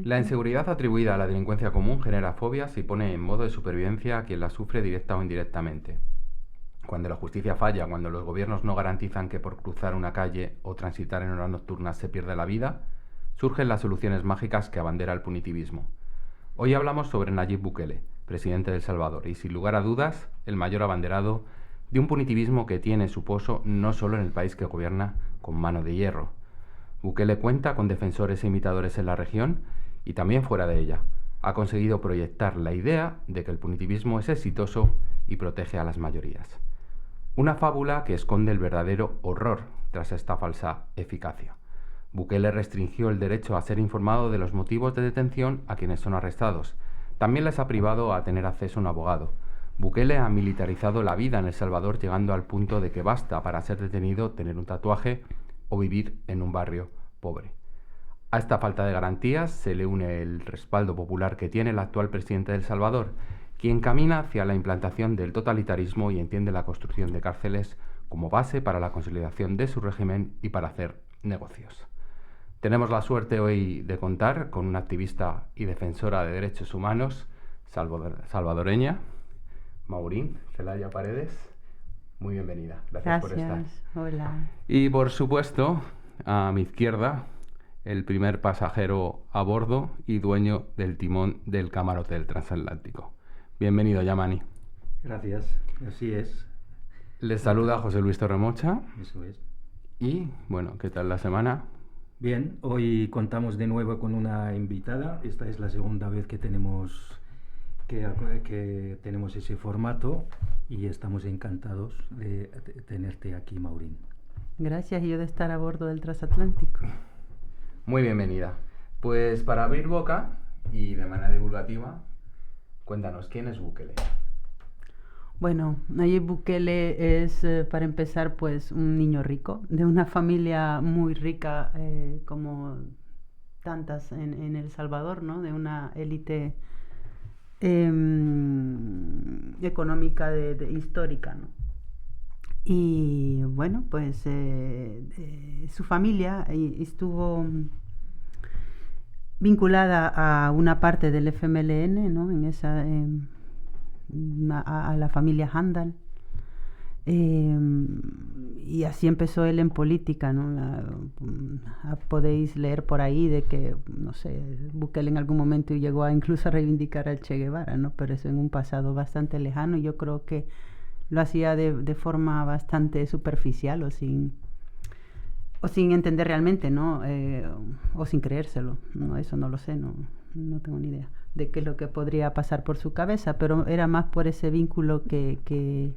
La inseguridad atribuida a la delincuencia común genera fobias y pone en modo de supervivencia a quien la sufre directa o indirectamente. Cuando la justicia falla, cuando los gobiernos no garantizan que por cruzar una calle o transitar en horas nocturnas se pierde la vida, surgen las soluciones mágicas que abandera el punitivismo. Hoy hablamos sobre Nayib Bukele, presidente de El Salvador, y sin lugar a dudas, el mayor abanderado de un punitivismo que tiene su pozo no solo en el país que gobierna con mano de hierro. Bukele cuenta con defensores e imitadores en la región y también fuera de ella. Ha conseguido proyectar la idea de que el punitivismo es exitoso y protege a las mayorías. Una fábula que esconde el verdadero horror tras esta falsa eficacia. Bukele restringió el derecho a ser informado de los motivos de detención a quienes son arrestados. También les ha privado a tener acceso a un abogado. Bukele ha militarizado la vida en El Salvador, llegando al punto de que basta para ser detenido tener un tatuaje o vivir en un barrio pobre. A esta falta de garantías se le une el respaldo popular que tiene el actual presidente de El Salvador, quien camina hacia la implantación del totalitarismo y entiende la construcción de cárceles como base para la consolidación de su régimen y para hacer negocios. Tenemos la suerte hoy de contar con una activista y defensora de derechos humanos salvadoreña, Maurín Zelaya Paredes. Muy bienvenida. Gracias por estar. Hola. Y por supuesto, a mi izquierda, el primer pasajero a bordo y dueño del timón del camarote del transatlántico. Bienvenido, Yamani. Gracias, así es. Les saluda José Luis Torremocha. Eso es. Y, bueno, ¿qué tal la semana? Bien, hoy contamos de nuevo con una invitada. Esta es la segunda vez que tenemos ese formato y estamos encantados de tenerte aquí, Maurín. Gracias, y yo de estar a bordo del transatlántico. Muy bienvenida. Pues para abrir boca y de manera divulgativa, cuéntanos, ¿quién es Bukele? Bueno, Nayib Bukele es, para empezar, pues un niño rico, de una familia muy rica, como tantas en El Salvador, ¿no? De una élite económica histórica, ¿no? Y bueno, pues su familia estuvo vinculada a una parte del FMLN, ¿no? En esa, a la familia Handal. Y así empezó él en política, ¿no? Podéis leer por ahí de que, no sé, Bukele en algún momento llegó a incluso a reivindicar al Che Guevara, ¿no? Pero eso en un pasado bastante lejano, y yo creo que lo hacía de forma bastante superficial o sin entender realmente, ¿no? O sin creérselo, ¿no? Eso no lo sé, no tengo ni idea de qué es lo que podría pasar por su cabeza, pero era más por ese vínculo que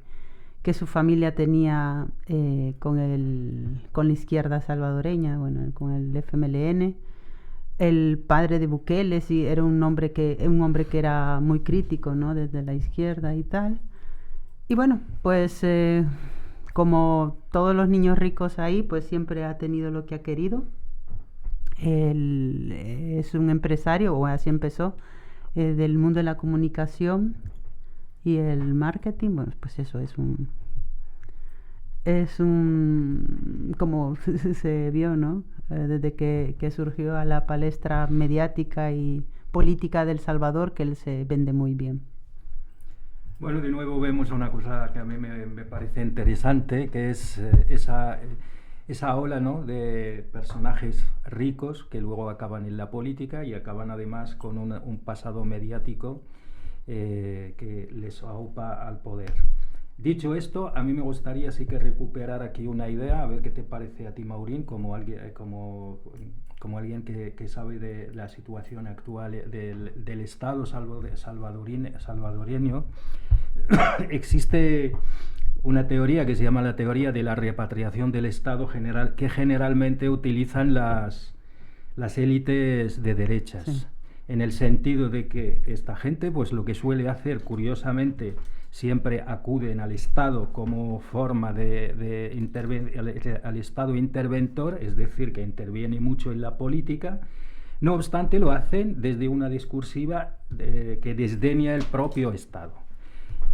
su familia tenía con la izquierda salvadoreña, bueno, con el FMLN. El padre de Bukele sí era un hombre que era muy crítico, ¿no? Desde la izquierda y tal. Y bueno, pues como todos los niños ricos ahí, pues siempre ha tenido lo que ha querido. Él es un empresario, o así empezó, del mundo de la comunicación y el marketing. Bueno, pues eso es como se vio, ¿no? Desde que surgió a la palestra mediática y política de El Salvador, que él se vende muy bien. Bueno, de nuevo vemos una cosa que a mí me parece interesante, que es esa ola, ¿no? De personajes ricos que luego acaban en la política y acaban además con un pasado mediático que les aupa al poder. Dicho esto, a mí me gustaría sí que recuperar aquí una idea, a ver qué te parece a ti, Maurín, como alguien que sabe de la situación actual del Estado salvadoreño. Existe una teoría que se llama la teoría de la repatriación del Estado que generalmente utilizan las élites de derechas, sí, en el sentido de que esta gente, pues lo que suele hacer, curiosamente, siempre acuden al Estado como forma al Estado interventor, es decir, que interviene mucho en la política. No obstante, lo hacen desde una discursiva que desdeña el propio Estado.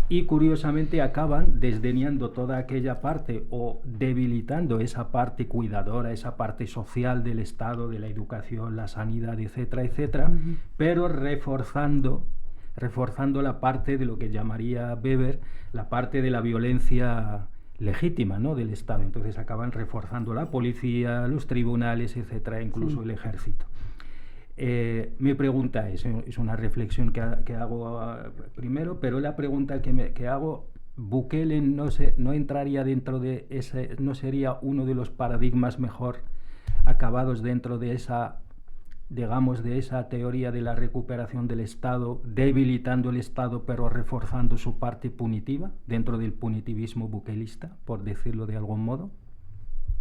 y curiosamente acaban desdeñando toda aquella parte o debilitando esa parte cuidadora, esa parte social del Estado, de la educación, la sanidad, etcétera, etcétera, pero reforzando la parte de lo que llamaría Weber la parte de la violencia legítima, ¿no?, del Estado. Entonces acaban reforzando la policía, los tribunales, etcétera, incluso el ejército. Mi pregunta es una reflexión que hago primero, pero la pregunta que hago, Bukele no entraría dentro de ese, no sería uno de los paradigmas mejor acabados dentro de esa, digamos, de esa teoría de la recuperación del Estado, debilitando el Estado pero reforzando su parte punitiva dentro del punitivismo bukelista, por decirlo de algún modo.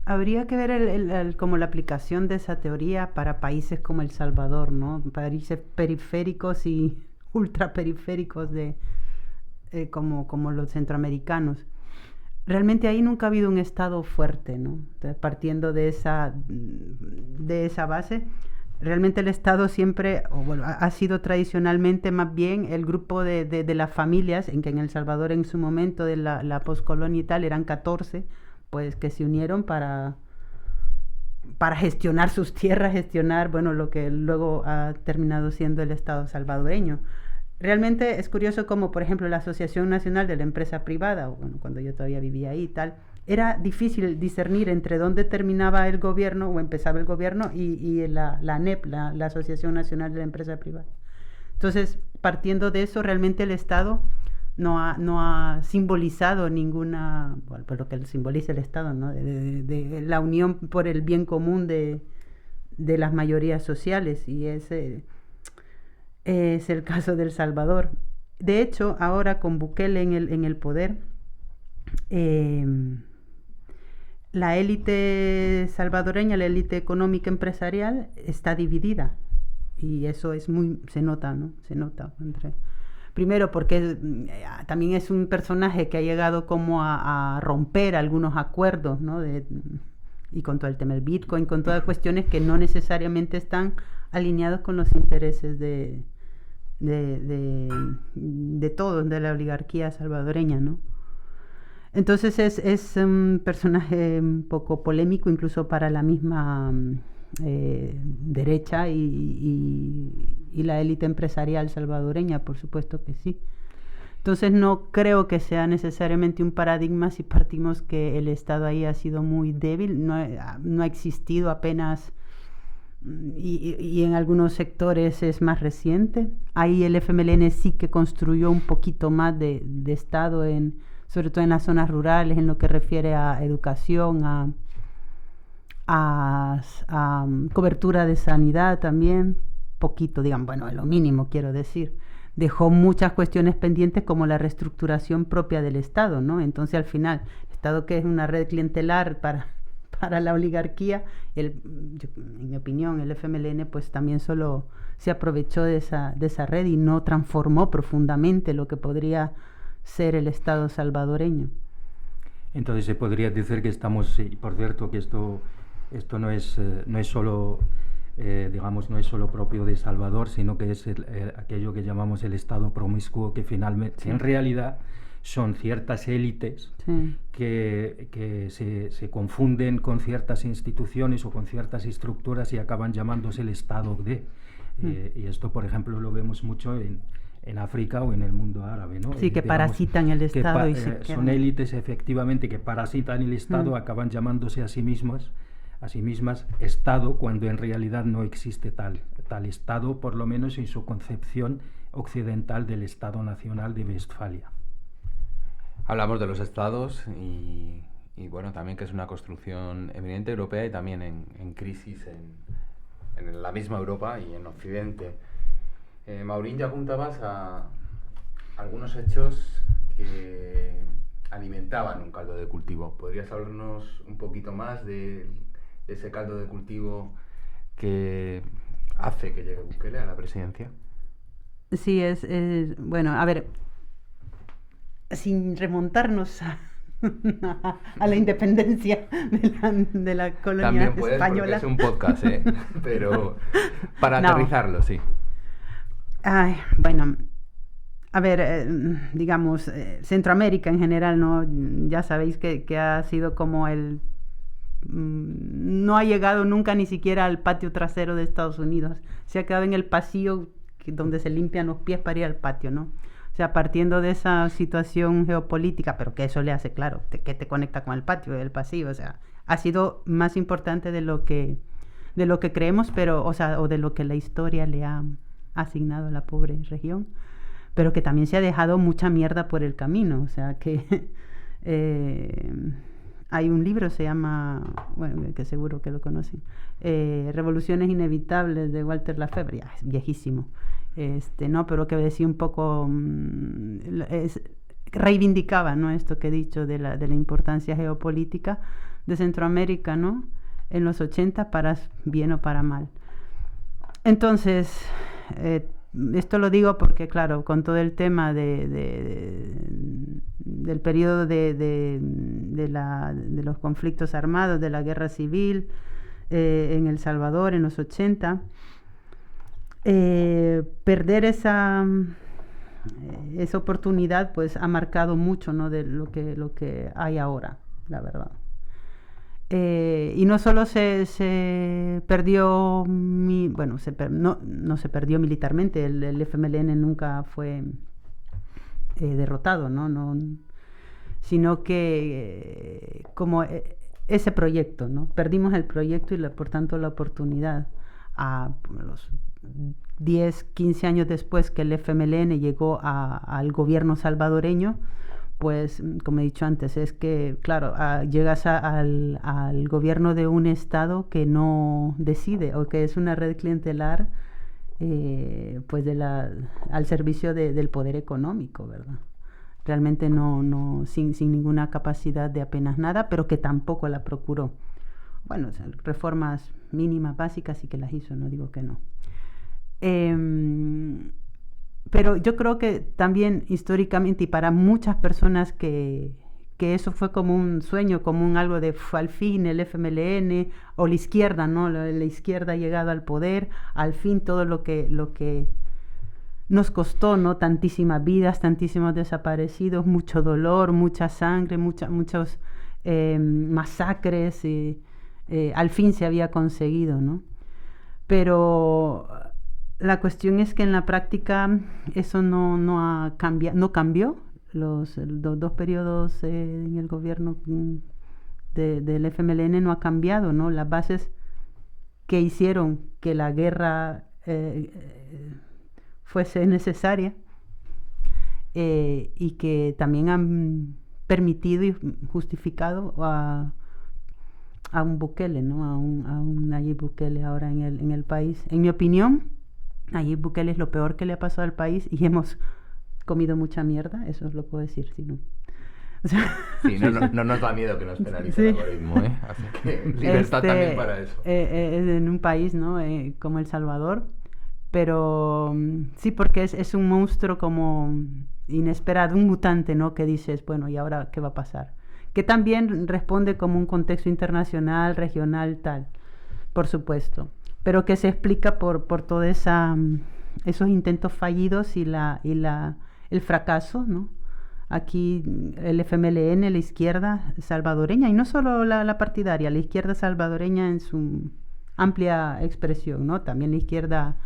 Habría que ver como la aplicación de esa teoría para países como El Salvador, ¿no? Países periféricos y ultraperiféricos como los centroamericanos. Realmente ahí nunca ha habido un Estado fuerte, ¿no? Entonces, partiendo de esa base, realmente el Estado siempre, ha sido tradicionalmente más bien el grupo de las familias, en que en El Salvador en su momento de la poscolonia y tal eran 14, pues que se unieron para gestionar sus tierras, lo que luego ha terminado siendo el Estado salvadoreño. Realmente es curioso como, por ejemplo, la Asociación Nacional de la Empresa Privada, cuando yo todavía vivía ahí y tal, era difícil discernir entre dónde terminaba el gobierno o empezaba el gobierno y la ANEP, la Asociación Nacional de la Empresa Privada. Entonces, partiendo de eso, realmente el Estado no ha simbolizado ninguna, pues lo que simboliza el Estado, ¿no? de la unión por el bien común de las mayorías sociales, y ese es el caso de El Salvador. De hecho, ahora con Bukele en el poder, la élite salvadoreña, la élite económica empresarial está dividida, y eso se nota, ¿no? Se nota primero porque también es un personaje que ha llegado como a romper algunos acuerdos, ¿no? Y con todo el tema del Bitcoin, con todas cuestiones que no necesariamente están alineados con los intereses de todos, de la oligarquía salvadoreña, ¿no? Entonces es un personaje un poco polémico incluso para la misma derecha y la élite empresarial salvadoreña, por supuesto que sí. Entonces no creo que sea necesariamente un paradigma si partimos que el Estado ahí ha sido muy débil, no ha existido apenas, y en algunos sectores es más reciente. Ahí el FMLN sí que construyó un poquito más de Estado, sobre todo en las zonas rurales, en lo que refiere a educación, a cobertura de sanidad también, poquito, digamos, lo mínimo quiero decir. Dejó muchas cuestiones pendientes como la reestructuración propia del Estado, ¿no? Entonces al final, el Estado, que es una red clientelar para la oligarquía, en mi opinión, el FMLN pues también solo se aprovechó de esa red y no transformó profundamente lo que podría ser el Estado salvadoreño. Entonces se podría decir que estamos, y por cierto que esto no es solo digamos, no es solo propio de Salvador, sino que es aquello que llamamos el Estado promiscuo, que finalmente, en realidad, son ciertas élites que se confunden con ciertas instituciones o con ciertas estructuras y acaban llamándose el Estado y esto, por ejemplo, lo vemos mucho en África o en el mundo árabe, ¿no? Sí, que parasitan el Estado. Son élites, efectivamente, que parasitan el Estado, acaban llamándose a sí mismas Estado, cuando en realidad no existe tal Estado, por lo menos en su concepción occidental del Estado Nacional de Westfalia. Hablamos de los estados y bueno, también que es una construcción eminente europea y también en crisis en la misma Europa y en Occidente. Maurín, ya apuntabas a algunos hechos que alimentaban un caldo de cultivo. ¿Podrías hablarnos un poquito más de ese caldo de cultivo que hace que llegue Bukele a la presidencia? Sí, bueno, a ver, sin remontarnos a la independencia de la colonia también puedes, española. Porque es un podcast, pero para aterrizarlo, sí. Bueno, A ver, digamos, Centroamérica en general, ¿no? Ya sabéis que ha sido como no ha llegado nunca ni siquiera al patio trasero de Estados Unidos. Se ha quedado en el pasillo donde se limpian los pies para ir al patio, ¿no? O sea, partiendo de esa situación geopolítica, pero que eso le hace, claro, que te conecta con el patio, el pasillo, o sea, ha sido más importante de lo que creemos, pero, o sea, o de lo que la historia le ha asignado a la pobre región, pero que también se ha dejado mucha mierda por el camino, o sea, que hay un libro, se llama, bueno, que seguro que lo conocen, Revoluciones Inevitables, de Walter Lafebre, ya, es viejísimo, no, pero que decía un poco, reivindicaba, ¿no?, esto que he dicho de la importancia geopolítica de Centroamérica, ¿no?, en los 80, para bien o para mal. Entonces, esto lo digo porque, claro, con todo el tema del periodo de los conflictos armados, de la guerra civil en El Salvador en los 80, perder esa oportunidad pues ha marcado mucho, ¿no?, de lo que hay ahora, la verdad. Y no solo se perdió, no se perdió militarmente, el FMLN nunca fue derrotado, ¿no? Sino que como ese proyecto, ¿no? Perdimos el proyecto y por tanto la oportunidad. A los 10, 15 años después que el FMLN llegó al gobierno salvadoreño, pues, como he dicho antes, es que, claro, llegas al gobierno de un estado que no decide, o que es una red clientelar, pues al servicio del poder económico, ¿verdad? Realmente sin ninguna capacidad de apenas nada, pero que tampoco la procuró. Bueno, o sea, reformas mínimas, básicas, sí que las hizo, no digo que no. Pero yo creo que también históricamente, y para muchas personas que eso fue como un sueño, como algo de al fin el FMLN o la izquierda, ¿no? La izquierda ha llegado al poder, al fin todo lo que nos costó, ¿no? Tantísimas vidas, tantísimos desaparecidos, mucho dolor, mucha sangre, muchos masacres, al fin se había conseguido, ¿no? Pero la cuestión es que en la práctica eso no cambió. Los dos periodos en el gobierno del FMLN no ha cambiado, ¿no? Las bases que hicieron que la guerra fuese necesaria y que también han permitido y justificado a un Bukele, ¿no? A un Nayib Bukele ahora en el país. En mi opinión, Nayib Bukele es lo peor que le ha pasado al país y hemos comido mucha mierda, eso os lo puedo decir, si no. O sea, sí, no nos da miedo que nos penalice el algoritmo, ¿eh? Así que libertad también para eso. En un país, ¿no? Como El Salvador, pero sí, porque es un monstruo como inesperado, un mutante, ¿no? Que dices, bueno, ¿y ahora qué va a pasar? Que también responde como un contexto internacional, regional, tal, por supuesto, pero que se explica por todos esos intentos fallidos y el fracaso, ¿no? Aquí el FMLN, la izquierda salvadoreña, y no solo la partidaria, la izquierda salvadoreña en su amplia expresión, ¿no? También la izquierda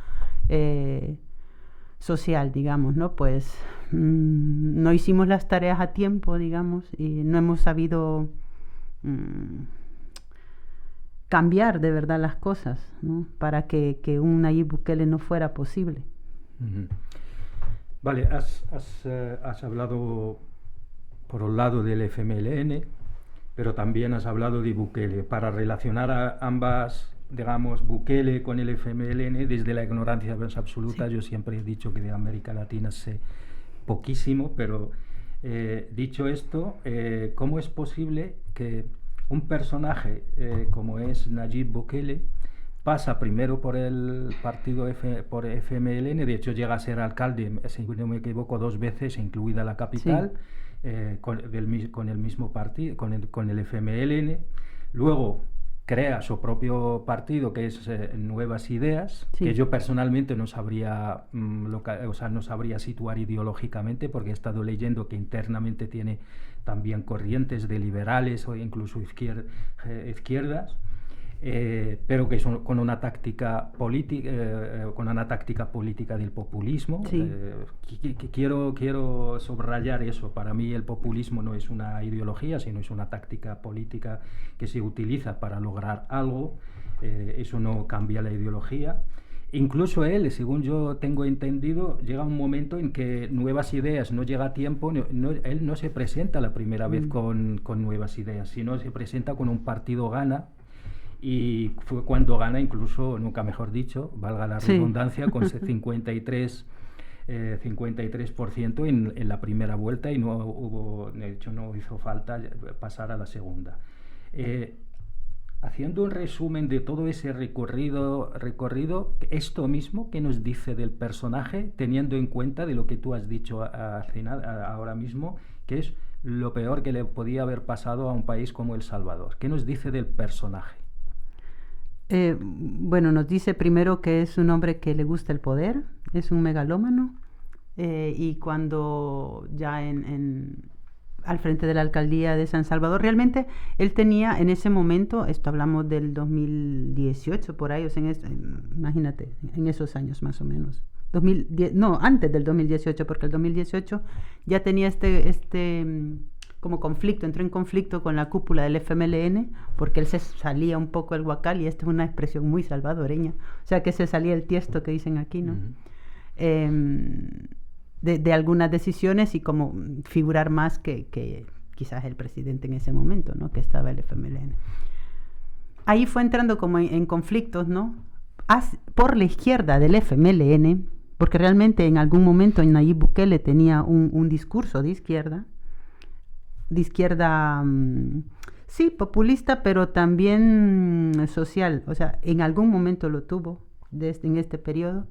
social, digamos, ¿no? Pues no hicimos las tareas a tiempo, digamos, y no hemos sabido cambiar de verdad las cosas, ¿no? Para que un Nayib Bukele no fuera posible. Uh-huh. Vale, has hablado por un lado del FMLN, pero también has hablado de Bukele. Para relacionar a ambas, digamos, Bukele con el FMLN, desde la ignorancia más absoluta, sí. Yo siempre he dicho que de América Latina sé poquísimo, pero dicho esto, ¿cómo es posible que un personaje como es Nayib Bukele pasa primero por el partido por FMLN, de hecho llega a ser alcalde, si no me equivoco, 2 veces, incluida la capital, sí. Con el mismo partido, con el FMLN, luego crea su propio partido, que es Nuevas Ideas, Sí. que yo personalmente no sabría, no sabría situar ideológicamente, porque he estado leyendo que internamente tiene también corrientes de liberales o incluso izquierdas. Pero que son con una táctica política del populismo. Sí. Quiero subrayar eso. Para mí el populismo no es una ideología, sino es una táctica política que se utiliza para lograr algo. Eso no cambia la ideología. Incluso él, según yo tengo entendido, llega un momento en que Nuevas Ideas no llega a tiempo, él no se presenta la primera vez con Nuevas Ideas, sino se presenta con un partido Gana. Y fue cuando gana, incluso, nunca mejor dicho, valga la redundancia, con ese 53% en la primera vuelta, y no hubo, de hecho no hizo falta pasar a la segunda. Haciendo un resumen de todo ese recorrido, esto mismo que nos dice del personaje, teniendo en cuenta de lo que tú has dicho ahora mismo, que es lo peor que le podía haber pasado a un país como El Salvador. ¿Qué nos dice del personaje? Bueno, nos dice primero que es un hombre que le gusta el poder, es un megalómano, y cuando ya al frente de la alcaldía de San Salvador, realmente él tenía en ese momento, esto hablamos del 2018 por ahí, o sea, imagínate, en esos años más o menos. 2010, no, antes del 2018, porque el 2018 ya tenía como conflicto, entró en conflicto con la cúpula del FMLN, porque él se salía un poco el huacal, y esta es una expresión muy salvadoreña, o sea, que se salía el tiesto que dicen aquí, ¿no? De algunas decisiones, y como figurar más que quizás el presidente en ese momento, ¿no? Que estaba el FMLN. Ahí fue entrando como en conflictos, ¿no? Por la izquierda del FMLN, porque realmente en algún momento Nayib Bukele tenía un discurso de izquierda, sí, populista, pero también social, o sea, en algún momento lo tuvo en este periodo,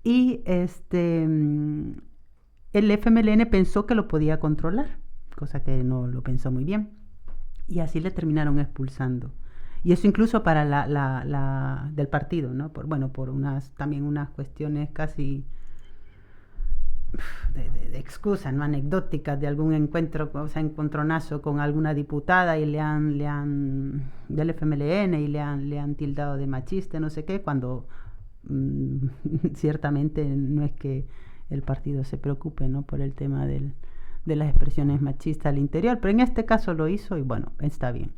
y el FMLN pensó que lo podía controlar, cosa que no lo pensó muy bien, y así le terminaron expulsando. Y eso incluso para del partido, ¿no? Por también unas cuestiones casi de excusa, ¿no? Anecdóticas, de algún encontronazo con alguna diputada, y le han del FMLN, y le han tildado de machista, no sé qué, cuando ciertamente no es que el partido se preocupe, ¿no? Por el tema de las expresiones machistas al interior, pero en este caso lo hizo, y bueno, está bien.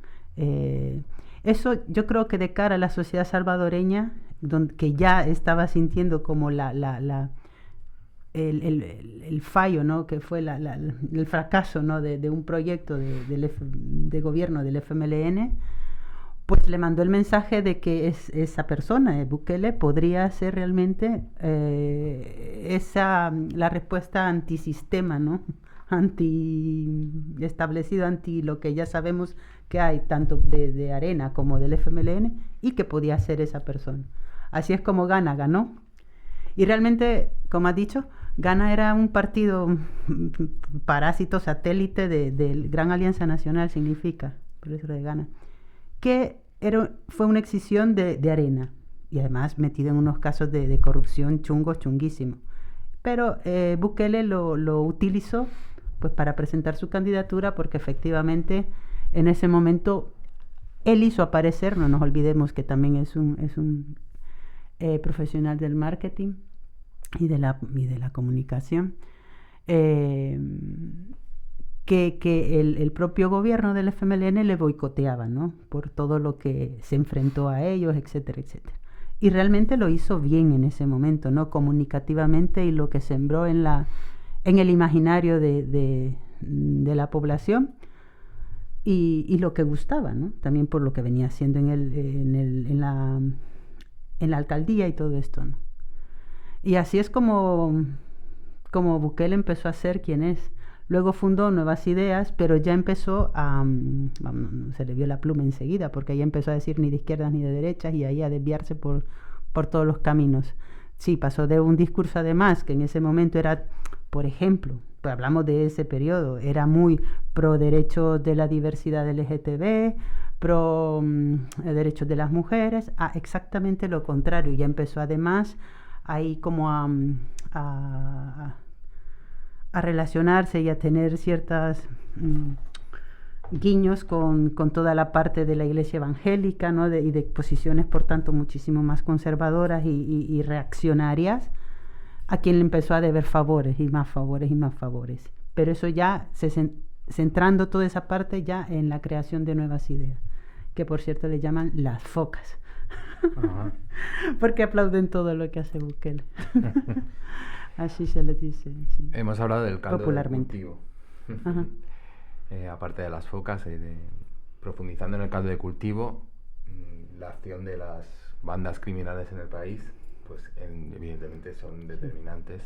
Eso yo creo que de cara a la sociedad salvadoreña, que ya estaba sintiendo como el fallo, ¿no? Que fue el fracaso, ¿no? de un proyecto de gobierno del FMLN, pues le mandó el mensaje de que esa persona, Bukele, podría ser realmente la respuesta antisistema, ¿no? Establecido anti lo que ya sabemos que hay, tanto de Arena como del FMLN, y que podía ser esa persona. Así es como Gana ganó. Y realmente, como has dicho, Gana era un partido parásito, satélite de Gran Alianza Nacional, significa, por eso de Gana, que fue una excisión de Arena, y además metido en unos casos de corrupción chunguísimos. Pero Bukele lo utilizó pues para presentar su candidatura, porque efectivamente en ese momento él hizo aparecer, no nos olvidemos que también es un profesional del marketing y de la comunicación, que el propio gobierno del FMLN le boicoteaba, ¿no? Por todo lo que se enfrentó a ellos, etcétera, etcétera. Y realmente lo hizo bien en ese momento, ¿no? Comunicativamente, y lo que sembró en el imaginario de la población, y lo que gustaba, ¿no? También por lo que venía haciendo en la alcaldía y todo esto, ¿no? Y así es como Bukele empezó a ser quien es. Luego fundó Nuevas Ideas, pero ya empezó se le vio la pluma enseguida, porque ya empezó a decir ni de izquierdas ni de derechas, y ahí a desviarse por todos los caminos. Sí, pasó de un discurso, además, que en ese momento era, por ejemplo, pues hablamos de ese periodo, era muy pro derechos de la diversidad LGTB, pro derechos de las mujeres, a exactamente lo contrario. Ya empezó además ahí como a relacionarse y a tener ciertas guiños con toda la parte de la iglesia evangélica, ¿no? Y de posiciones, por tanto, muchísimo más conservadoras y reaccionarias, a quien le empezó a deber favores y más favores y más favores. Pero eso ya, centrando toda esa parte ya en la creación de nuevas ideas, que por cierto le llaman las focas. Porque aplauden todo lo que hace Bukele. Así se le dice. Sí. Hemos hablado del caldo de cultivo. Ajá. Aparte de las focas, profundizando en el caldo de cultivo, la acción de las bandas criminales en el país, pues evidentemente son determinantes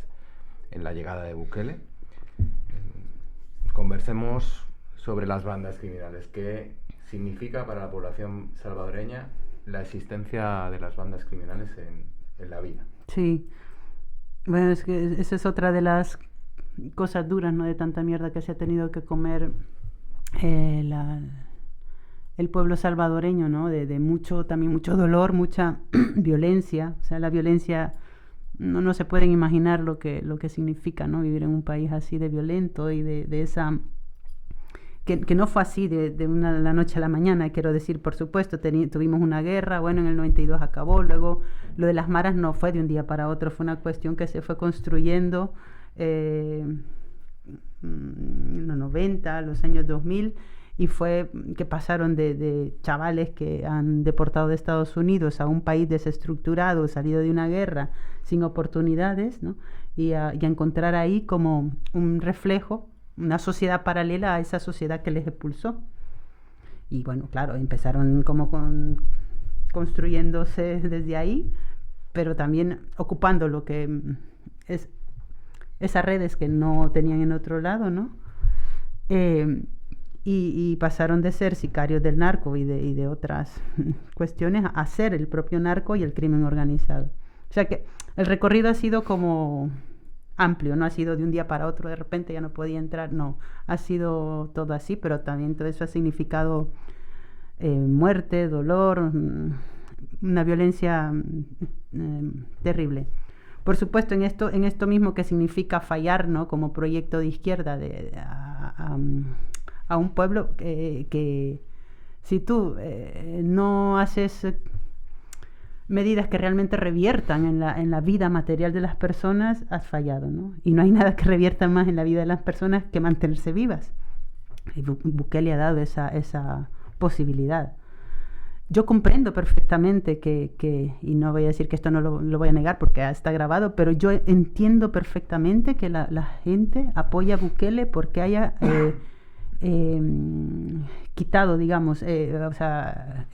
en la llegada de Bukele. Conversemos sobre las bandas criminales. ¿Qué significa para la población salvadoreña la existencia de las bandas criminales en la vida? Sí, bueno, es que esa es otra de las cosas duras, ¿no? De tanta mierda que se ha tenido que comer el pueblo salvadoreño, ¿no? De mucho dolor, mucha violencia. O sea, la violencia, no se pueden imaginar lo que significa, ¿no? Vivir en un país así de violento y de esa... Que no fue así de la noche a la mañana, quiero decir, por supuesto, tuvimos una guerra, bueno, en el 92 acabó, luego lo de las maras no fue de un día para otro, fue una cuestión que se fue construyendo en los 90, los años 2000, y fue que pasaron de chavales que han deportado de Estados Unidos a un país desestructurado, salido de una guerra, sin oportunidades, ¿no? Y a encontrar ahí como un reflejo, una sociedad paralela a esa sociedad que les expulsó. Y bueno, claro, empezaron como construyéndose desde ahí, pero también ocupando lo que es esas redes que no tenían en otro lado, ¿no? Y pasaron de ser sicarios del narco y de otras cuestiones a ser el propio narco y el crimen organizado. O sea que el recorrido ha sido como amplio, no ha sido de un día para otro, de repente ya no podía entrar, no, ha sido todo así, pero también todo eso ha significado muerte, dolor, una violencia terrible. Por supuesto, en esto mismo que significa fallar, ¿no? Como proyecto de izquierda a un pueblo que si tú no haces medidas que realmente reviertan en la vida material de las personas, has fallado, ¿no? Y no hay nada que revierta más en la vida de las personas que mantenerse vivas. Y Bukele ha dado esa posibilidad. Yo comprendo perfectamente y no voy a decir que esto no lo voy a negar porque está grabado, pero yo entiendo perfectamente que la gente apoya a Bukele porque haya quitado, digamos, a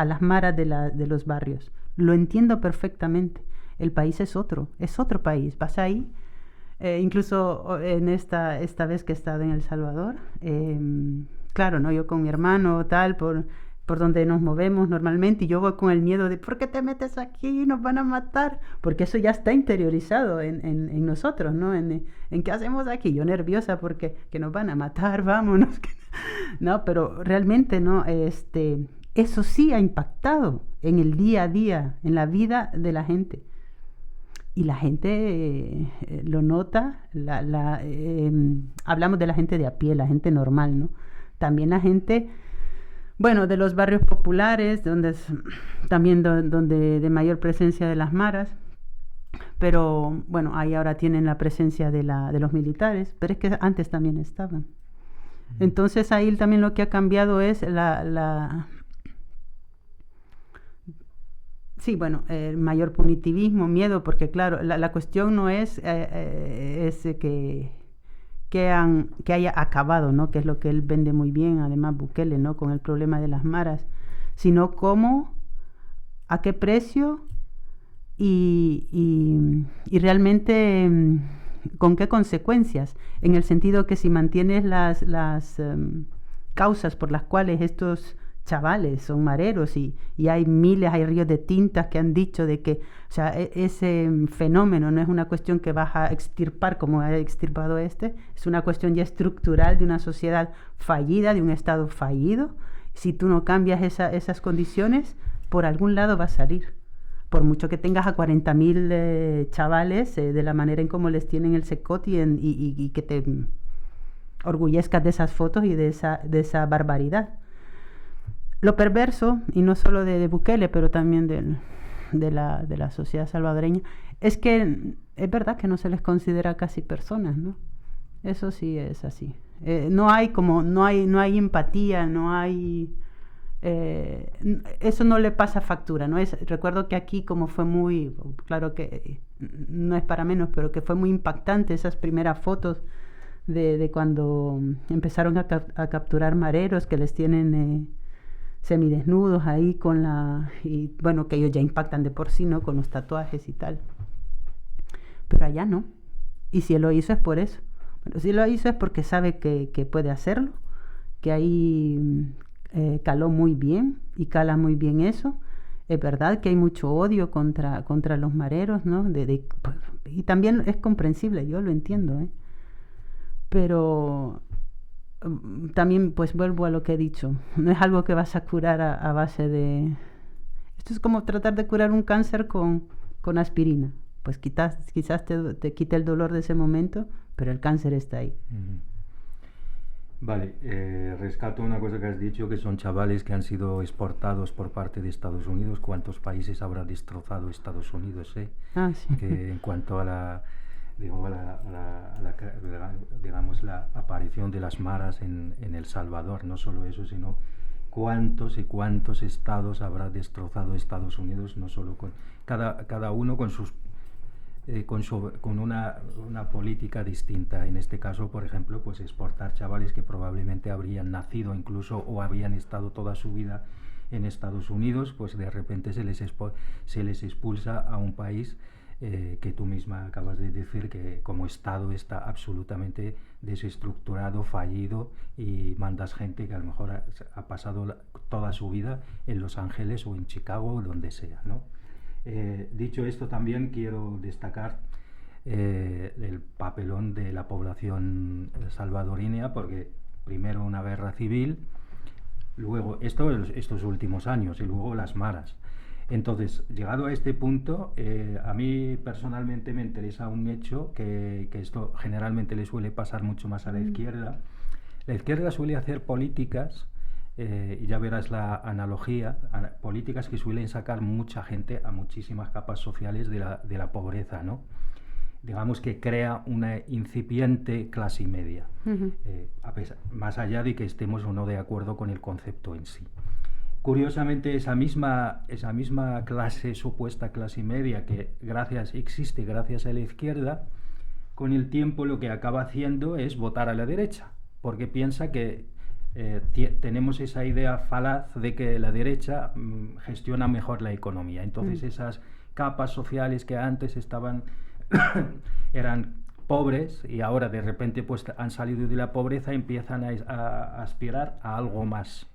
las maras de los barrios. Lo entiendo perfectamente. El país es otro país. Vas ahí, incluso en esta vez que he estado en El Salvador, claro, ¿no? Yo con mi hermano, tal, por donde nos movemos normalmente, y yo voy con el miedo de ¿por qué te metes aquí? Nos van a matar, porque eso ya está interiorizado en nosotros, ¿no? En qué hacemos aquí, yo nerviosa porque que nos van a matar, vámonos. No, pero realmente, ¿no? Eso sí ha impactado en el día a día, en la vida de la gente. Y la gente lo nota, hablamos de la gente de a pie, la gente normal, ¿no? También la gente... Bueno, de los barrios populares, donde de mayor presencia de las maras, pero bueno, ahí ahora tienen la presencia de los militares, pero es que antes también estaban. Entonces ahí también lo que ha cambiado es sí, bueno, el mayor punitivismo, miedo, porque claro, la cuestión no es que haya acabado, ¿no? Que es lo que él vende muy bien, además Bukele, ¿no? Con el problema de las maras, sino cómo, a qué precio y realmente con qué consecuencias, en el sentido que si mantienes las causas por las cuales estos chavales son mareros y hay ríos de tintas que han dicho de que, o sea, ese fenómeno no es una cuestión que vas a extirpar como ha extirpado es una cuestión ya estructural de una sociedad fallida, de un Estado fallido. Si tú no cambias esas condiciones, por algún lado va a salir. Por mucho que tengas a 40.000 chavales de la manera en cómo les tienen el secot y que te orgullezcas de esas fotos y de esa barbaridad. Lo perverso, y no solo de Bukele, pero también de la sociedad salvadoreña, es que es verdad que no se les considera casi personas, ¿no? Eso sí es así. No hay empatía, no hay... eso no le pasa factura, ¿no? Recuerdo que aquí, como fue muy, claro que no es para menos, pero que fue muy impactante esas primeras fotos de cuando empezaron a capturar mareros que les tienen semidesnudos ahí y bueno, que ellos ya impactan de por sí, ¿no? Con los tatuajes y tal. Pero allá no. Y si él lo hizo es por eso. Bueno, si lo hizo es porque sabe que puede hacerlo, que ahí caló muy bien y cala muy bien eso. Es verdad que hay mucho odio contra los mareros, ¿no? Y también es comprensible, yo lo entiendo, ¿eh? Pero también pues vuelvo a lo que he dicho, no es algo que vas a curar a base de... Esto es como tratar de curar un cáncer con aspirina. Pues quizás te quite el dolor de ese momento, pero el cáncer está ahí. Vale, rescato una cosa que has dicho, que son chavales que han sido exportados por parte de Estados Unidos. ¿Cuántos países habrá destrozado Estados Unidos? Ah, sí. Que en cuanto a la digamos, la aparición de las maras en El Salvador, no solo eso, sino cuántos y cuántos estados habrá destrozado Estados Unidos, no solo con cada uno con sus con una política distinta. En este caso, por ejemplo, pues exportar chavales que probablemente habrían nacido incluso o habían estado toda su vida en Estados Unidos, pues de repente se les expulsa a un país que tú misma acabas de decir que como Estado está absolutamente desestructurado, fallido, y mandas gente que a lo mejor ha pasado toda su vida en Los Ángeles o en Chicago o donde sea, ¿no? Dicho esto, también quiero destacar el papelón de la población salvadoreña, porque primero una guerra civil, luego estos últimos años, y luego las maras. Entonces, llegado a este punto, a mí personalmente me interesa un hecho que esto generalmente le suele pasar mucho más a la izquierda. La izquierda suele hacer políticas, y ya verás la analogía, políticas que suelen sacar mucha gente a muchísimas capas sociales de la pobreza, ¿no? Digamos que crea una incipiente clase media, más allá de que estemos o no de acuerdo con el concepto en sí. Curiosamente, esa misma supuesta clase media que existe gracias a la izquierda, con el tiempo lo que acaba haciendo es votar a la derecha, porque piensa que tenemos esa idea falaz de que la derecha gestiona mejor la economía. Entonces esas capas sociales que antes eran pobres y ahora de repente pues han salido de la pobreza, empiezan a aspirar a algo más.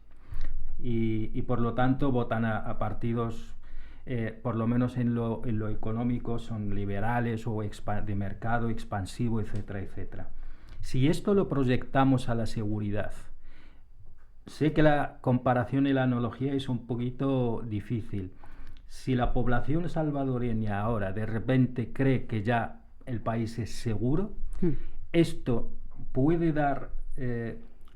Y por lo tanto votan a partidos, por lo menos en lo económico, son liberales o de mercado expansivo, etcétera, etcétera. Si esto lo proyectamos a la seguridad, sé que la comparación y la analogía es un poquito difícil. Si la población salvadoreña ahora de repente cree que ya el país es seguro, esto puede dar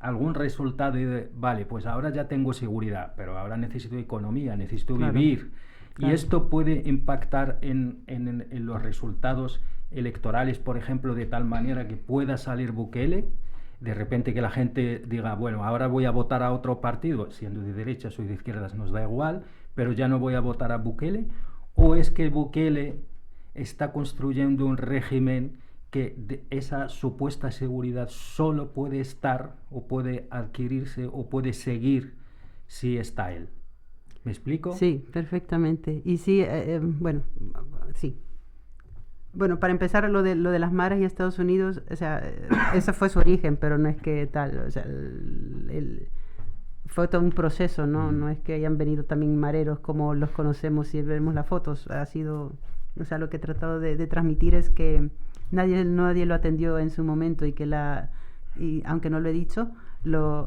algún resultado de, vale, pues ahora ya tengo seguridad, pero ahora necesito economía, necesito vivir. Claro. Y esto puede impactar en los resultados electorales, por ejemplo, de tal manera que pueda salir Bukele, de repente que la gente diga, bueno, ahora voy a votar a otro partido, siendo de derechas o de izquierdas nos da igual, pero ya no voy a votar a Bukele. ¿O es que Bukele está construyendo un régimen que esa supuesta seguridad solo puede estar o puede adquirirse o puede seguir si está él? ¿Me explico? Sí, perfectamente. Y sí, bueno, sí. Bueno, para empezar, lo de las maras y Estados Unidos, o sea, ese fue su origen, pero no es que tal, o sea, fue todo un proceso, ¿no? No es que hayan venido también mareros como los conocemos si vemos las fotos. Ha sido, o sea, lo que he tratado de transmitir es que nadie lo atendió en su momento y aunque no lo he dicho,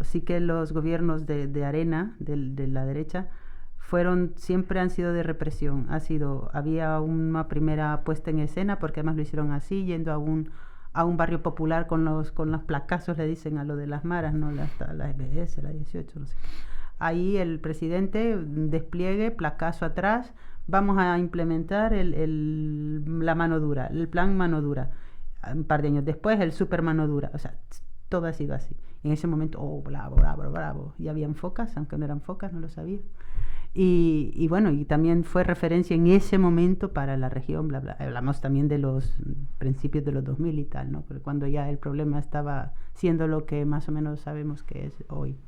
sí que los gobiernos de arena, de la derecha, siempre han sido de represión. Había una primera puesta en escena, porque además lo hicieron así, yendo a un barrio popular con los placazos, le dicen a lo de las maras, ¿no? La SBS, la 18, no sé qué. Ahí el presidente despliegue, placazo atrás, vamos a implementar la mano dura, el plan mano dura. Un par de años después, el super mano dura. O sea, todo ha sido así. En ese momento, bravo, bravo, bravo. Y habían focas, aunque no eran focas, no lo sabía. Y bueno, y también fue referencia en ese momento para la región, bla, bla. Hablamos también de los principios de los 2000 y tal, ¿no? Pero cuando ya el problema estaba siendo lo que más o menos sabemos que es hoy.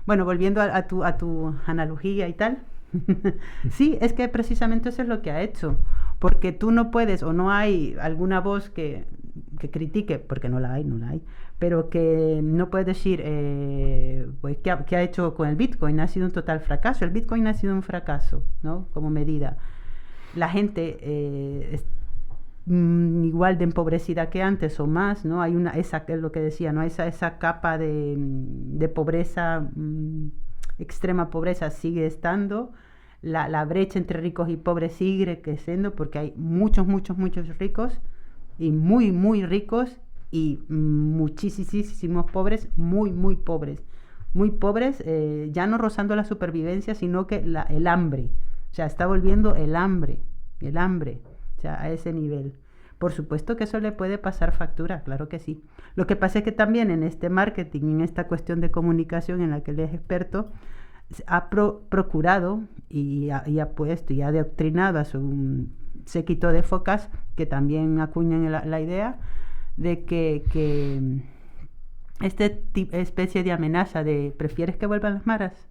Bueno, volviendo a tu analogía y tal. Sí, es que precisamente eso es lo que ha hecho. Porque tú no puedes, o no hay alguna voz que critique, porque no la hay, pero que no puedes decir, pues, ¿qué ha hecho con el Bitcoin? Ha sido un total fracaso. El Bitcoin ha sido un fracaso, ¿no? Como medida. La gente es igual de empobrecida que antes o más, ¿no? Hay es lo que decía, ¿no? Esa capa de pobreza, extrema pobreza sigue estando. La brecha entre ricos y pobres sigue creciendo porque hay muchos ricos y muy, muy ricos y muchísimos pobres, muy, muy pobres. Muy pobres, ya no rozando la supervivencia, sino que el hambre. O sea, está volviendo el hambre, o sea, a ese nivel. Por supuesto que eso le puede pasar factura, claro que sí. Lo que pasa es que también en este marketing, en esta cuestión de comunicación en la que él es experto, ha procurado y ha puesto y ha adoctrinado a su séquito de focas que también acuñan la idea de que especie de amenaza de ¿prefieres que vuelvan las maras?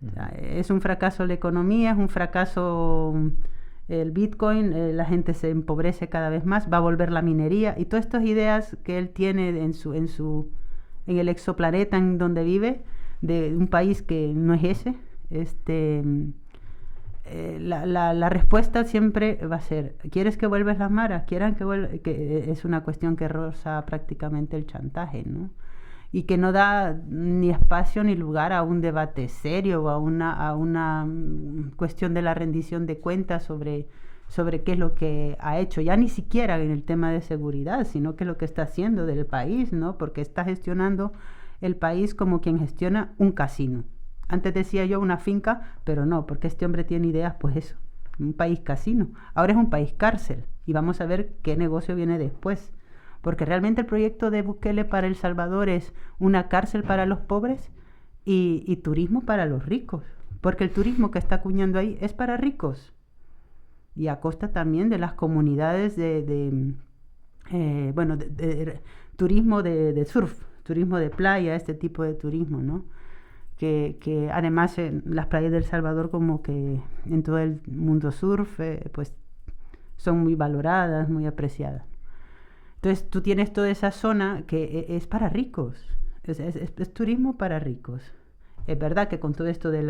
O sea, es un fracaso la economía, es un fracaso el Bitcoin, la gente se empobrece cada vez más, va a volver la minería y todas estas ideas que él tiene en el exoplaneta en donde vive, de un país que no es ese, la respuesta siempre va a ser, ¿quieres que vuelvas las maras? ¿Quieran que vuelva? Que es una cuestión que roza prácticamente el chantaje, ¿no? Y que no da ni espacio ni lugar a un debate serio o a una cuestión de la rendición de cuentas sobre qué es lo que ha hecho, ya ni siquiera en el tema de seguridad, sino qué es lo que está haciendo del país, ¿no? Porque está gestionando el país como quien gestiona un casino. Antes decía yo una finca, pero no, porque este hombre tiene ideas, pues eso, un país casino. Ahora es un país cárcel y vamos a ver qué negocio viene después. Porque realmente el proyecto de Bukele para El Salvador es una cárcel para los pobres y turismo para los ricos. Porque el turismo que está acuñando ahí es para ricos. Y a costa también de las comunidades turismo de surf, turismo de playa, este tipo de turismo, ¿no? Que además las playas de El Salvador, como que en todo el mundo surf, pues son muy valoradas, muy apreciadas. Entonces tú tienes toda esa zona que es para ricos, es turismo para ricos. Es verdad que con todo esto de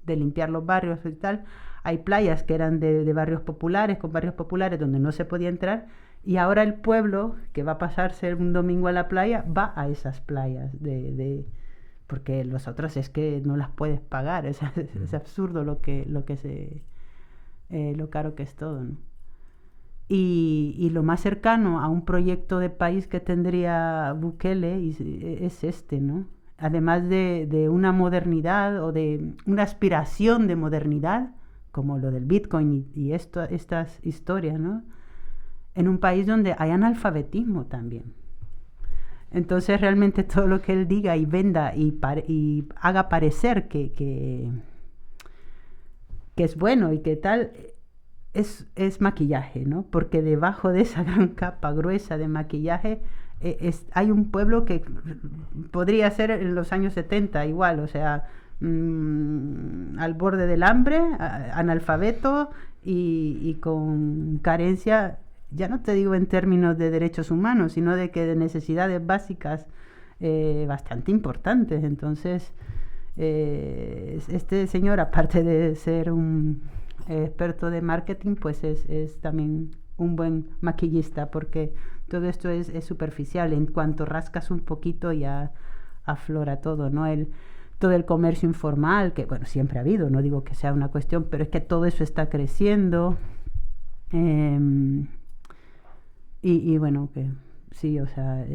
limpiar los barrios y tal, hay playas que eran de barrios populares, con barrios populares donde no se podía entrar, y ahora el pueblo que va a pasarse un domingo a la playa va a esas playas porque los otros es que no las puedes pagar, es absurdo lo caro que es todo, ¿no? Y lo más cercano a un proyecto de país que tendría Bukele es ¿no? Además de una modernidad o de una aspiración de modernidad, como lo del Bitcoin y estas historias, ¿no? En un país donde hay analfabetismo también. Entonces realmente todo lo que él diga y venda y haga parecer que es bueno y que tal, es maquillaje, ¿no? Porque debajo de esa gran capa gruesa de maquillaje hay un pueblo que podría ser en los años 70 igual, o sea, al borde del hambre, analfabeto y con carencia, ya no te digo en términos de derechos humanos, sino de necesidades básicas bastante importantes. Entonces, este señor, aparte de ser un experto de marketing, pues es también un buen maquillista, porque todo esto es superficial. En cuanto rascas un poquito ya aflora todo, ¿no? Todo el comercio informal, que bueno, siempre ha habido, no digo que sea una cuestión, pero es que todo eso está creciendo. Y bueno, que sí, o sea,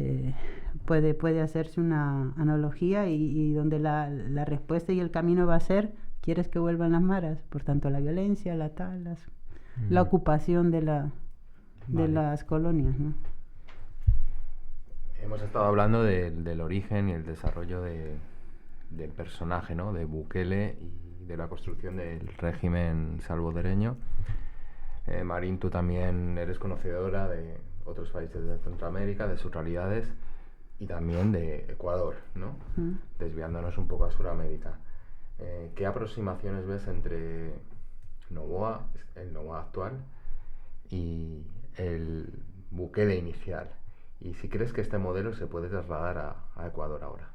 puede hacerse una analogía y donde la respuesta y el camino va a ser, ¿quieres que vuelvan las maras? Por tanto, la violencia, la ocupación de las colonias, ¿no? Hemos estado hablando del origen y el desarrollo del personaje, ¿no? De Bukele y de la construcción del régimen salvadoreño. Marín, tú también eres conocedora de otros países de Centroamérica, de sus realidades y también de Ecuador, ¿no? Desviándonos un poco a Sudamérica. ¿Qué aproximaciones ves entre el Noboa actual y el Bukele inicial? Y si crees que este modelo se puede trasladar a Ecuador ahora.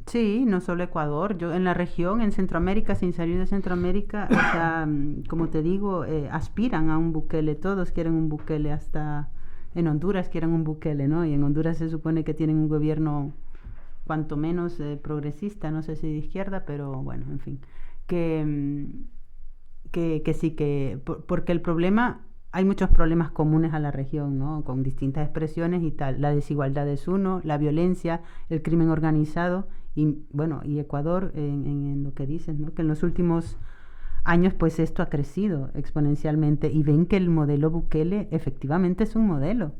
Sí, no solo Ecuador, yo en la región, en Centroamérica, sin salir de Centroamérica, o sea, como te digo, aspiran a un Bukele, todos quieren un Bukele, hasta en Honduras quieren un Bukele, ¿no? Y en Honduras se supone que tienen un gobierno cuanto menos progresista, no sé si de izquierda, pero bueno, en fin, que sí, porque el problema, hay muchos problemas comunes a la región, ¿no? Con distintas expresiones y tal, la desigualdad es uno, la violencia, el crimen organizado, y bueno, y Ecuador en lo que dices, ¿no? Que en los últimos años pues esto ha crecido exponencialmente y ven que el modelo Bukele efectivamente es un modelo,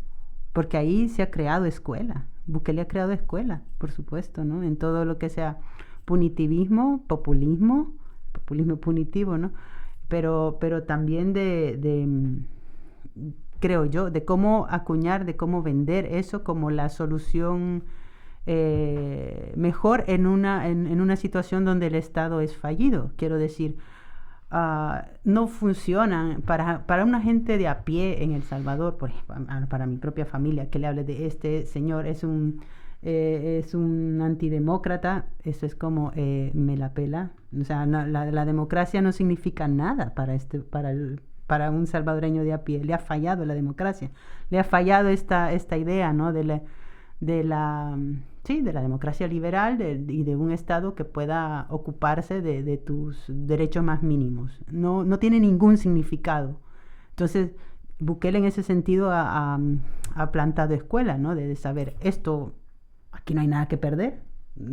porque ahí se ha creado escuela. Bukele ha creado escuela, por supuesto, ¿no? En todo lo que sea punitivismo, populismo punitivo, ¿no? Pero también creo yo, de cómo acuñar, de cómo vender eso como la solución mejor en una situación donde el Estado es fallido. Quiero decir, no funcionan para una gente de a pie en El Salvador, por ejemplo, para mi propia familia, que le hable de este señor es un antidemócrata, eso es como me la pela. O sea, la democracia no significa nada para un salvadoreño de a pie. Le ha fallado la democracia, le ha fallado esta idea, ¿no? de la democracia liberal y de un Estado que pueda ocuparse de tus derechos más mínimos. No tiene ningún significado. Entonces, Bukele en ese sentido ha plantado escuela, ¿no? De saber esto, aquí no hay nada que perder,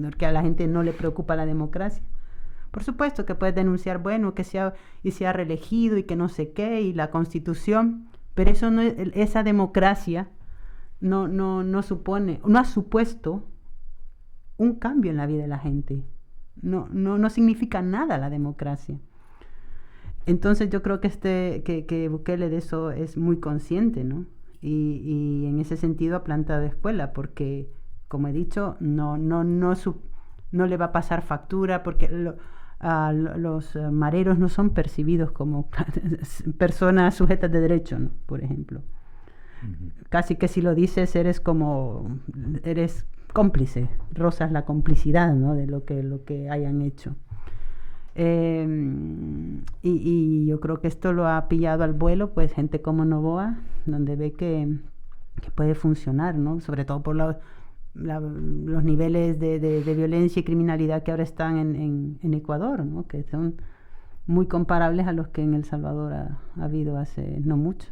porque a la gente no le preocupa la democracia. Por supuesto que puedes denunciar, bueno, que sea reelegido y que no sé qué, y la Constitución, pero eso no es, esa democracia no ha supuesto un cambio en la vida de la gente. No significa nada la democracia. Entonces yo creo que Bukele de eso es muy consciente, ¿no? Y en ese sentido ha plantado escuela, porque, como he dicho, no le va a pasar factura, porque los mareros no son percibidos como personas sujetas de derecho, ¿no? Por ejemplo. Casi que si lo dices eres cómplice, rozas la complicidad, ¿no? De lo que hayan hecho. Y yo creo que esto lo ha pillado al vuelo pues gente como Noboa, donde ve que puede funcionar, ¿no? Sobre todo por los niveles de violencia y criminalidad que ahora están en Ecuador, ¿no? Que son muy comparables a los que en El Salvador ha habido hace no mucho.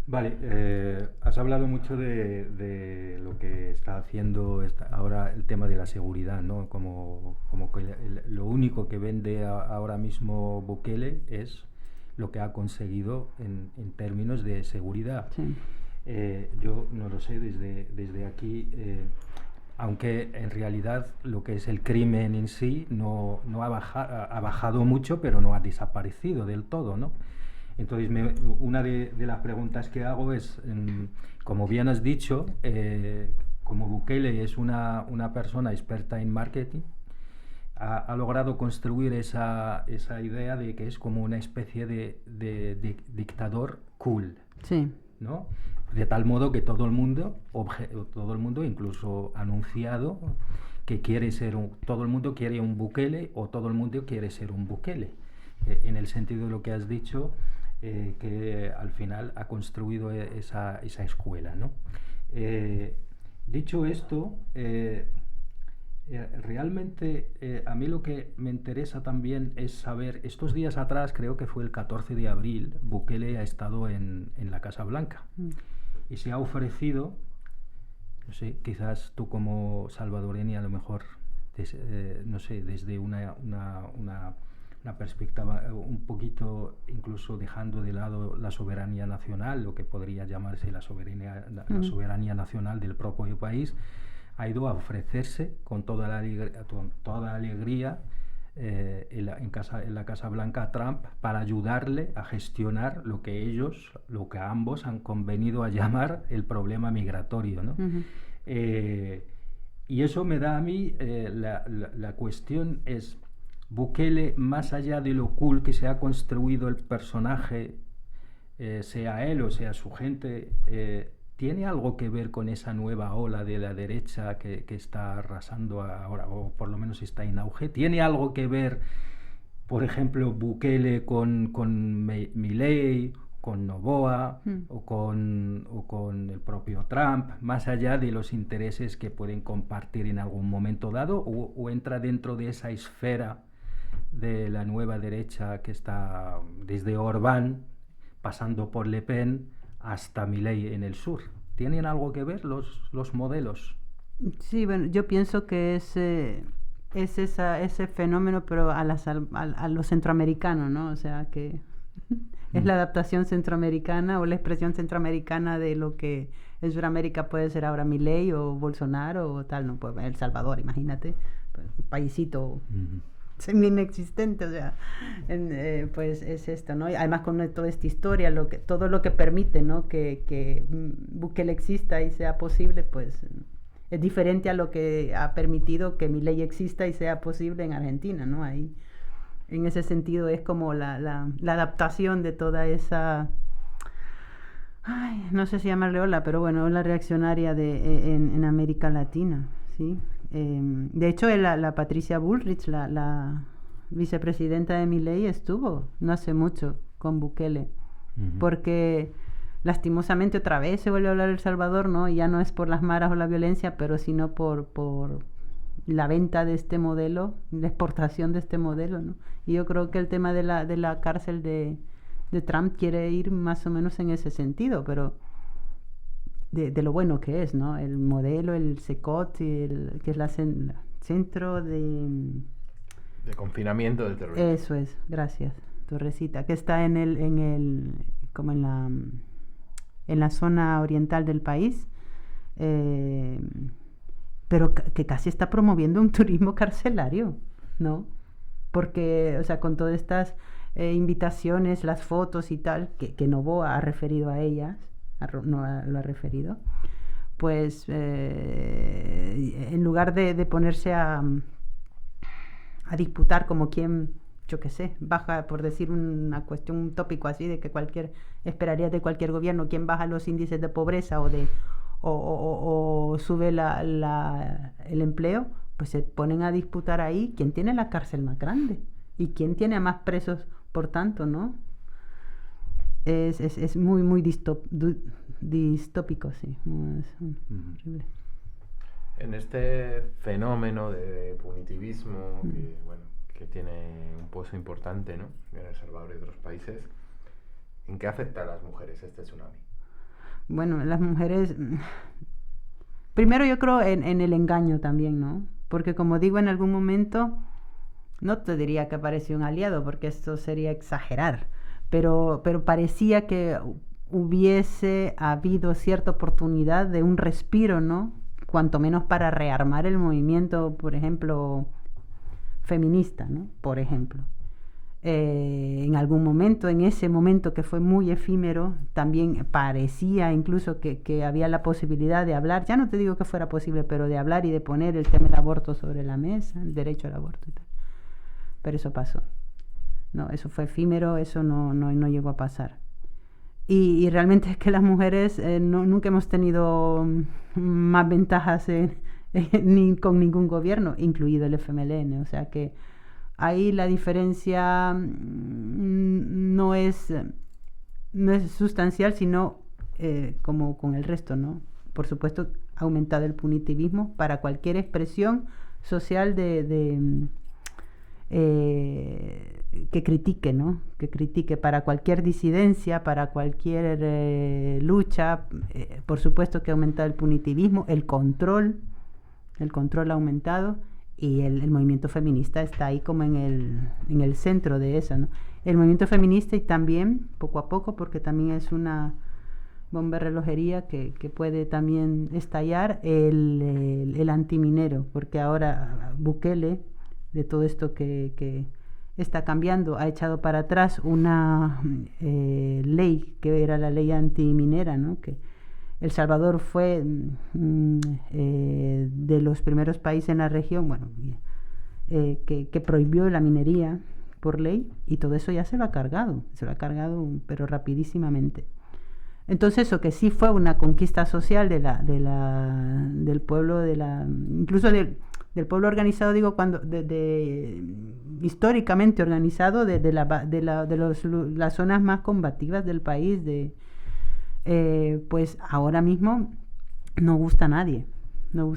Vale, has hablado mucho de lo que está haciendo ahora el tema de la seguridad, ¿no? Como que lo único que vende ahora mismo Bukele es lo que ha conseguido en términos de seguridad. Sí. Yo no lo sé desde aquí, aunque en realidad lo que es el crimen en sí no ha bajado mucho, pero no ha desaparecido del todo, ¿no? Entonces, una de las preguntas que hago es, como bien has dicho, como Bukele es una persona experta en marketing, ha logrado construir esa idea de que es como una especie de dictador cool, sí, ¿no? De tal modo que todo el mundo incluso ha anunciado que todo el mundo quiere un Bukele o todo el mundo quiere ser un Bukele. En el sentido de lo que has dicho, que al final ha construido esa escuela, ¿no? Dicho esto, realmente a mí lo que me interesa también es saber, estos días atrás, creo que fue el 14 de abril, Bukele ha estado en la Casa Blanca y se ha ofrecido, no sé, quizás tú como salvadoreña a lo mejor, no sé, desde una perspectiva un poquito, incluso dejando de lado la soberanía nacional, lo que podría llamarse la soberanía nacional del propio país, ha ido a ofrecerse con toda la alegría en la Casa Blanca a Trump para ayudarle a gestionar lo que ambos han convenido a llamar el problema migratorio, ¿no? Y eso me da a mí, la cuestión es, Bukele, más allá de lo cool que se ha construido el personaje, sea él o sea su gente, ¿tiene algo que ver con esa nueva ola de la derecha que está arrasando ahora, o por lo menos está en auge? ¿Tiene algo que ver, por ejemplo, Bukele con Milei, con Noboa o con el propio Trump, más allá de los intereses que pueden compartir en algún momento dado, o entra dentro de esa esfera de la nueva derecha que está desde Orbán, pasando por Le Pen, hasta Milei en el sur? ¿Tienen algo que ver los modelos? Sí, bueno, yo pienso que es ese fenómeno, pero a los centroamericanos, ¿no? O sea, que es la adaptación centroamericana o la expresión centroamericana de lo que en Sudamérica puede ser ahora Milei o Bolsonaro o tal, ¿no? Pues El Salvador, imagínate, pues, un paísito semi-inexistente, o sea, pues es esto, ¿no? Y además con toda esta historia, todo lo que permite, ¿no? que Bukele exista y sea posible, pues es diferente a lo que ha permitido que Milei exista y sea posible en Argentina, ¿no? Ahí, en ese sentido, es como la adaptación de toda esa, no sé si llamarle ola, pero bueno, la reaccionaria en América Latina, ¿sí? De hecho, la Patricia Bullrich, la vicepresidenta de Milei, estuvo no hace mucho con Bukele, porque lastimosamente otra vez se vuelve a hablar de El Salvador, ¿no? Y ya no es por las maras o la violencia, pero sino por la venta de este modelo, la exportación de este modelo, ¿no? Y yo creo que el tema de la cárcel de Trump quiere ir más o menos en ese sentido, pero de lo bueno que es, ¿no? El modelo, el CECOT, que es la centro de confinamiento del terrorismo. Eso es, gracias, Torrecita, que está como en la zona oriental del país, pero que casi está promoviendo un turismo carcelario, ¿no? Porque, o sea, con todas estas invitaciones, las fotos y tal, que Noboa ha referido a ellas, lo ha referido, pues en lugar de ponerse a disputar como quien, yo qué sé, baja, por decir una cuestión, un tópico así, de que esperaría de cualquier gobierno, quien baja los índices de pobreza o sube el empleo, pues se ponen a disputar ahí quién tiene la cárcel más grande y quién tiene a más presos, por tanto, ¿no? Es muy, muy distópico, sí. Horrible. En este fenómeno de punitivismo que tiene un peso importante, ¿no? En El Salvador y otros países, ¿en qué afecta a las mujeres este tsunami? Bueno, las mujeres, primero yo creo en el engaño también, ¿no? Porque como digo, en algún momento, no te diría que parecía un aliado, porque esto sería exagerar, pero parecía que hubiese habido cierta oportunidad de un respiro, ¿no? Cuanto menos para rearmar el movimiento, por ejemplo, feminista, ¿no? Por ejemplo. En algún momento, en ese momento que fue muy efímero, también parecía incluso que había la posibilidad de hablar, ya no te digo que fuera posible, pero de hablar y de poner el tema del aborto sobre la mesa, el derecho al aborto y tal. Pero eso pasó. No, eso fue efímero, eso no llegó a pasar. Y realmente es que las mujeres nunca hemos tenido más ventajas ni con ningún gobierno, incluido el FMLN. O sea que ahí la diferencia no es no es sustancial, sino como con el resto, ¿no? Por supuesto, ha aumentado el punitivismo para cualquier expresión social que critique, ¿no? Que critique para cualquier disidencia, para cualquier lucha. Por supuesto que ha aumentado el punitivismo, el control ha aumentado, y el movimiento feminista está ahí como en el centro de eso, ¿no? El movimiento feminista, y también poco a poco, porque también es una bomba de relojería que puede también estallar, el antiminero, porque ahora Bukele, de todo esto que está cambiando, ha echado para atrás una ley que era la ley antiminera, ¿no? Que El Salvador fue de los primeros países en la región, bueno, que prohibió la minería por ley, y todo eso ya se lo ha cargado, pero rapidísimamente. Entonces, eso que sí fue una conquista social del pueblo, incluso del pueblo organizado, digo, históricamente organizado, de las zonas más combativas del país, pues ahora mismo no gusta a nadie, ¿no?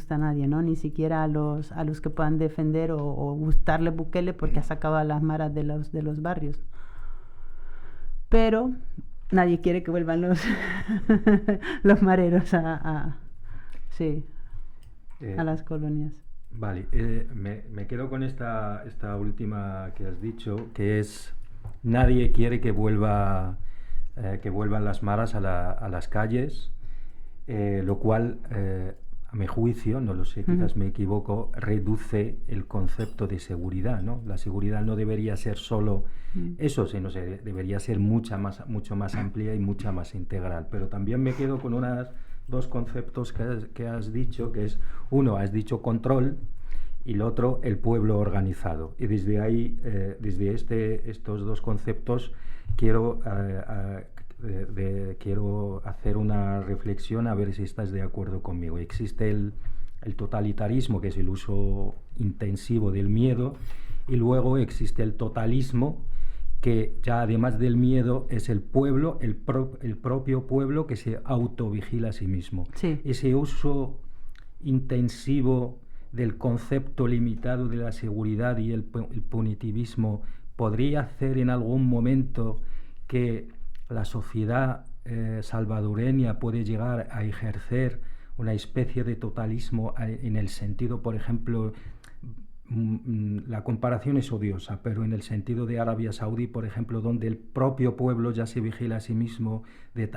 Ni siquiera a los que puedan defender o gustarle Bukele, porque ha sacado a las maras de los barrios. Pero nadie quiere que vuelvan los mareros a las colonias. Vale, me quedo con esta última que has dicho, que es: nadie quiere que vuelvan las maras a las calles, lo cual, a mi juicio, no lo sé, quizás me equivoco, reduce el concepto de seguridad, ¿no? La seguridad no debería ser solo eso, sino debería ser mucho más amplia y mucha más integral. Pero también me quedo con dos conceptos que has dicho, que es: uno, has dicho control, y el otro, el pueblo organizado. Y desde ahí, desde estos dos conceptos, quiero hacer una reflexión, a ver si estás de acuerdo conmigo. Existe el totalitarismo, que es el uso intensivo del miedo, y luego existe el totalismo, que ya además del miedo es el pueblo, el propio pueblo, que se autovigila a sí mismo. Sí. Ese uso intensivo del concepto limitado de la seguridad y el punitivismo podría hacer en algún momento que la sociedad salvadoreña puede llegar a ejercer una especie de totalismo, en el sentido, por ejemplo, la comparación es odiosa, pero en el sentido de Arabia Saudí, por ejemplo, donde el propio pueblo ya se vigila a sí mismo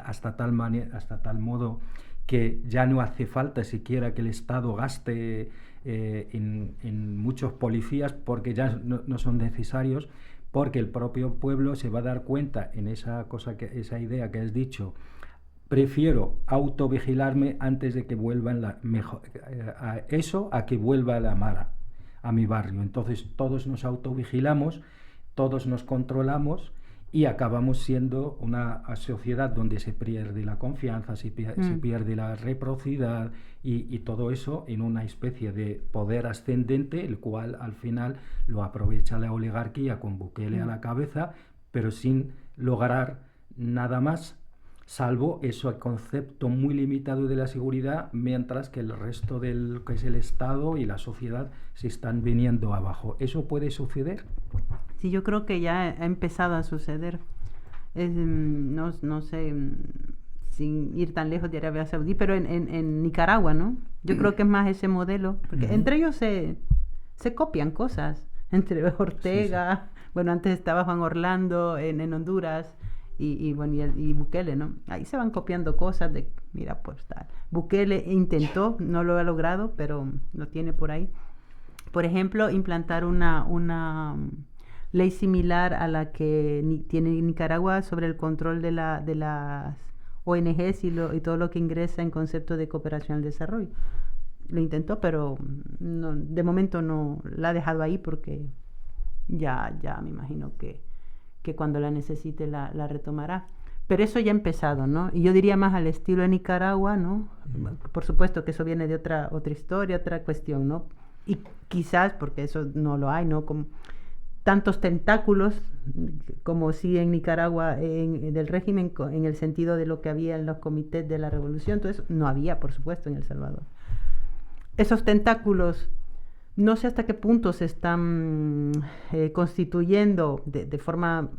hasta tal modo que ya no hace falta siquiera que el Estado gaste en muchos policías, porque ya no son necesarios, porque el propio pueblo se va a dar cuenta en esa idea que has dicho: prefiero autovigilarme antes de que vuelvan a que vuelva la mara a mi barrio. Entonces todos nos autovigilamos, todos nos controlamos, y acabamos siendo una sociedad donde se pierde la confianza, se pierde la reciprocidad, y todo eso en una especie de poder ascendente, el cual al final lo aprovecha la oligarquía con Bukele a la cabeza, pero sin lograr nada más, salvo ese concepto muy limitado de la seguridad, mientras que el resto del que es el Estado y la sociedad se están viniendo abajo. ¿Eso puede suceder? Sí, yo creo que ya ha empezado a suceder. No sé, sin ir tan lejos de Arabia Saudí, pero en Nicaragua, ¿no? Yo creo que es más ese modelo, porque entre ellos se copian cosas, entre Ortega, sí. Bueno, antes estaba Juan Orlando en Honduras, y Bukele, ¿no? Ahí se van copiando cosas de, mira, pues tal. Bukele intentó, no lo ha logrado, pero lo tiene por ahí. Por ejemplo, implantar una ley similar a la que tiene Nicaragua sobre el control de las ONGs y todo lo que ingresa en concepto de cooperación al desarrollo. Lo intentó, pero no, de momento no la ha dejado ahí, porque ya me imagino que cuando la necesite la retomará. Pero eso ya ha empezado, ¿no? Y yo diría más al estilo de Nicaragua, ¿no? Por supuesto que eso viene de otra historia, otra cuestión, ¿no? Y quizás, porque eso no lo hay, ¿no? Como tantos tentáculos como sí en Nicaragua del régimen, en el sentido de lo que había en los comités de la revolución. Entonces no había, por supuesto, en El Salvador. Esos tentáculos, no sé hasta qué punto se están constituyendo de forma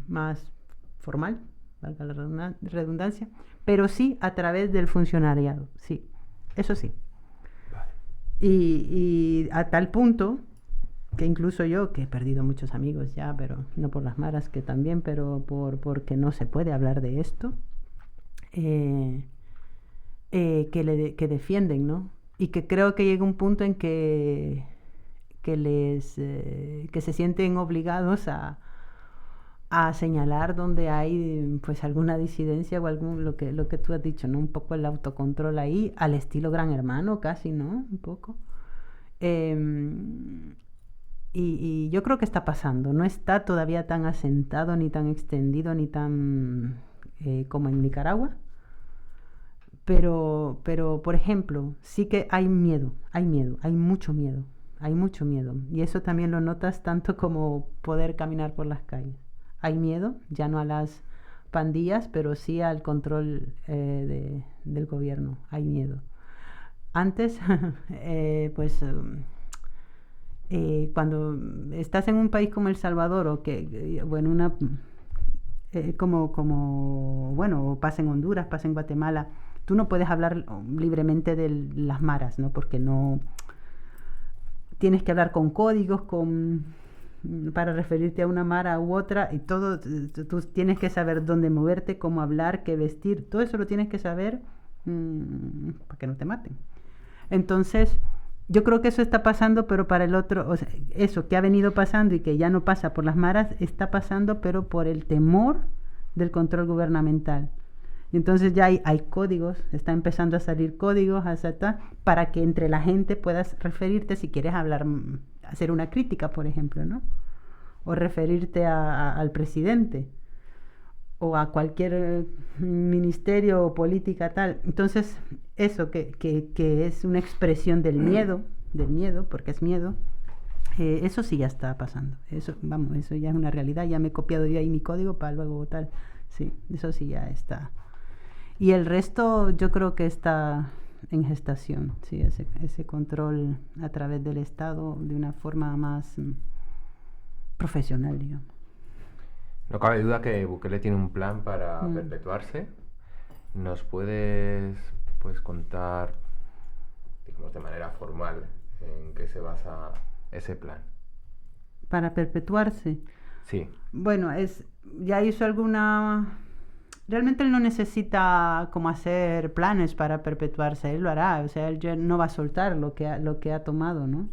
más formal, valga la redundancia, pero sí a través del funcionariado, sí, eso sí. Vale. Y a tal punto que incluso yo, que he perdido muchos amigos ya, pero no por las maras, que también, pero porque no se puede hablar de esto, que defienden, ¿no? Y que creo que llega un punto en que se sienten obligados a señalar donde hay pues alguna disidencia o algún lo que tú has dicho, ¿no? Un poco el autocontrol ahí, al estilo Gran Hermano casi, ¿no? Un poco. Y yo creo que está pasando, no está todavía tan asentado, ni tan extendido, ni tan como en Nicaragua. Pero, por ejemplo, sí que hay mucho miedo. Y eso también lo notas tanto como poder caminar por las calles. Hay miedo, ya no a las pandillas, pero sí al control del gobierno. Hay miedo. Antes, cuando estás en un país como El Salvador, o que, bueno, bueno, pasa en Honduras, pasa en Guatemala, tú no puedes hablar libremente de las maras, ¿no? Porque no tienes que hablar con códigos, para referirte a una mara u otra, y todo, tú tienes que saber dónde moverte, cómo hablar, qué vestir, todo eso lo tienes que saber para que no te maten. Entonces, yo creo que eso está pasando, pero para el otro, o sea, eso que ha venido pasando y que ya no pasa por las maras, está pasando, pero por el temor del control gubernamental. Y entonces ya hay códigos, está empezando a salir códigos para que entre la gente puedas referirte si quieres hablar, hacer una crítica, por ejemplo, ¿no? O referirte al presidente o a cualquier ministerio o política tal. Entonces, eso que es una expresión del miedo, porque es miedo, eso sí ya está pasando. Eso ya es una realidad. Ya me he copiado yo ahí mi código para luego tal. Sí, eso sí ya está. Y el resto yo creo que está en gestación, sí, ese control a través del Estado de una forma más profesional, digamos. No cabe duda que Bukele tiene un plan para perpetuarse. ¿Nos puedes contar, digamos, de manera formal en qué se basa ese plan? Para perpetuarse. Sí. Bueno, ya hizo alguna... Realmente él no necesita como hacer planes para perpetuarse, él lo hará, o sea, él ya no va a soltar lo que ha tomado, ¿no?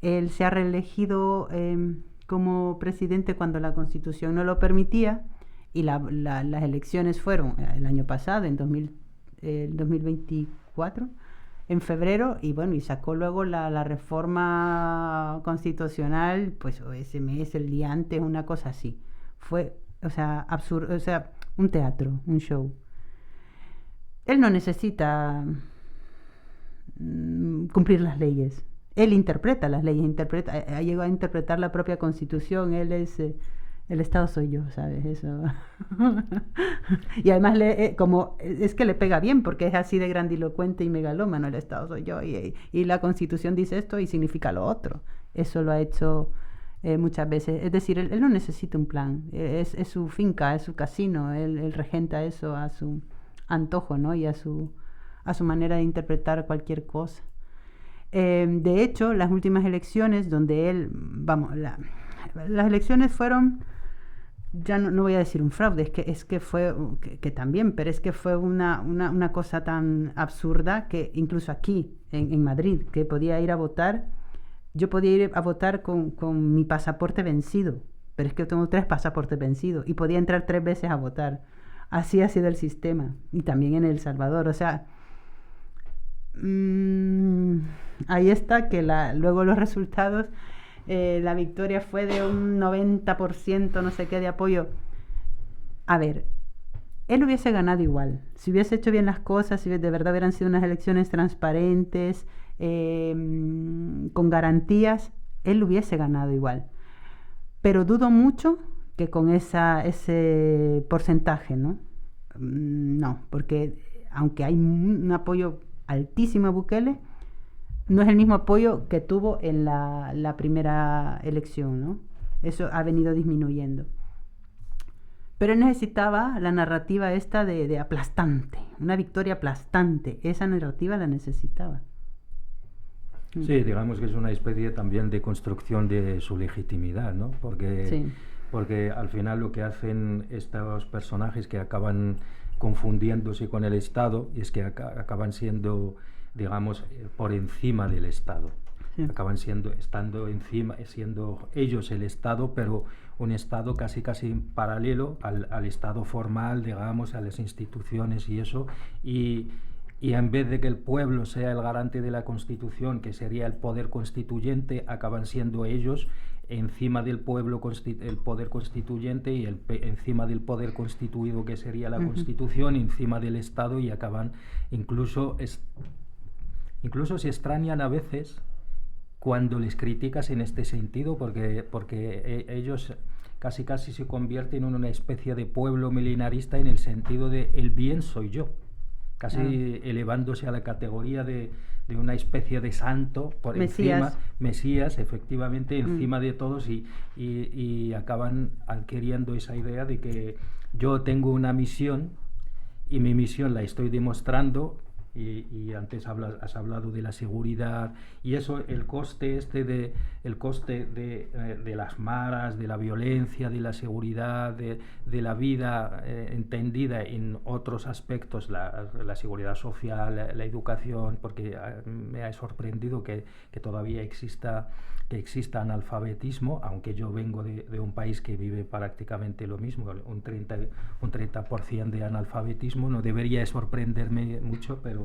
Él se ha reelegido como presidente cuando la Constitución no lo permitía, y las elecciones fueron el año pasado, en 2024, en febrero, y bueno, y sacó luego la reforma constitucional, pues ese mes, el día antes, una cosa así. Fue, o sea, absurdo, o sea, un teatro, un show. Él no necesita cumplir las leyes. Él interpreta las leyes, ha llegado a interpretar la propia Constitución. Él es el Estado soy yo, ¿sabes? Eso. Y además como es que le pega bien, porque es así de grandilocuente y megalómano. El Estado soy yo y la Constitución dice esto y significa lo otro. Eso lo ha hecho muchas veces. Es decir, él no necesita un plan. Es su finca, es su casino. Él regenta eso a su antojo, ¿no? Y a su manera de interpretar cualquier cosa. De hecho, las últimas elecciones donde él, las elecciones fueron, ya no voy a decir un fraude, es que fue, que también, pero es que fue una cosa tan absurda que incluso aquí, en Madrid, que podía ir a votar, yo podía ir a votar con mi pasaporte vencido, pero es que yo tengo 3 pasaportes vencidos y podía entrar 3 veces a votar. Así ha sido el sistema, y también en El Salvador, o sea... ahí está, que luego los resultados, la victoria fue de un 90%, no sé qué, de apoyo. A ver, él hubiese ganado igual, si hubiese hecho bien las cosas, si de verdad hubieran sido unas elecciones transparentes, con garantías, él hubiese ganado igual. pero dudo mucho que con ese porcentaje, ¿no? No, porque aunque hay un apoyo altísimo a Bukele, no es el mismo apoyo que tuvo en la primera elección, ¿no? Eso ha venido disminuyendo. Pero él necesitaba la narrativa esta de aplastante, una victoria aplastante. Esa narrativa la necesitaba. Sí, digamos que es una especie también de construcción de su legitimidad, ¿no? Porque al final lo que hacen estos personajes que acaban confundiéndose con el Estado es que acaban siendo, digamos, por encima del Estado. Sí. Acaban estando encima, siendo ellos el Estado, pero un Estado casi paralelo al Estado formal, digamos, a las instituciones y eso, y en vez de que el pueblo sea el garante de la Constitución, que sería el poder constituyente, acaban siendo ellos encima del pueblo el poder constituyente y encima del poder constituido, que sería la Constitución, encima del Estado, y acaban incluso se extrañan a veces cuando les criticas en este sentido, porque ellos casi se convierten en una especie de pueblo milenarista en el sentido de el bien soy yo, casi elevándose a la categoría de una especie de santo por Mesías. Encima, Mesías, efectivamente, encima de todos, y acaban adquiriendo esa idea de que yo tengo una misión y mi misión la estoy demostrando. Y antes has hablado de la seguridad y eso, el coste de las maras, de la violencia, de la seguridad, de la vida entendida en otros aspectos, la seguridad social, la educación, porque me ha sorprendido que todavía exista analfabetismo, aunque yo vengo de un país que vive prácticamente lo mismo, un 30% de analfabetismo. No debería sorprenderme mucho, pero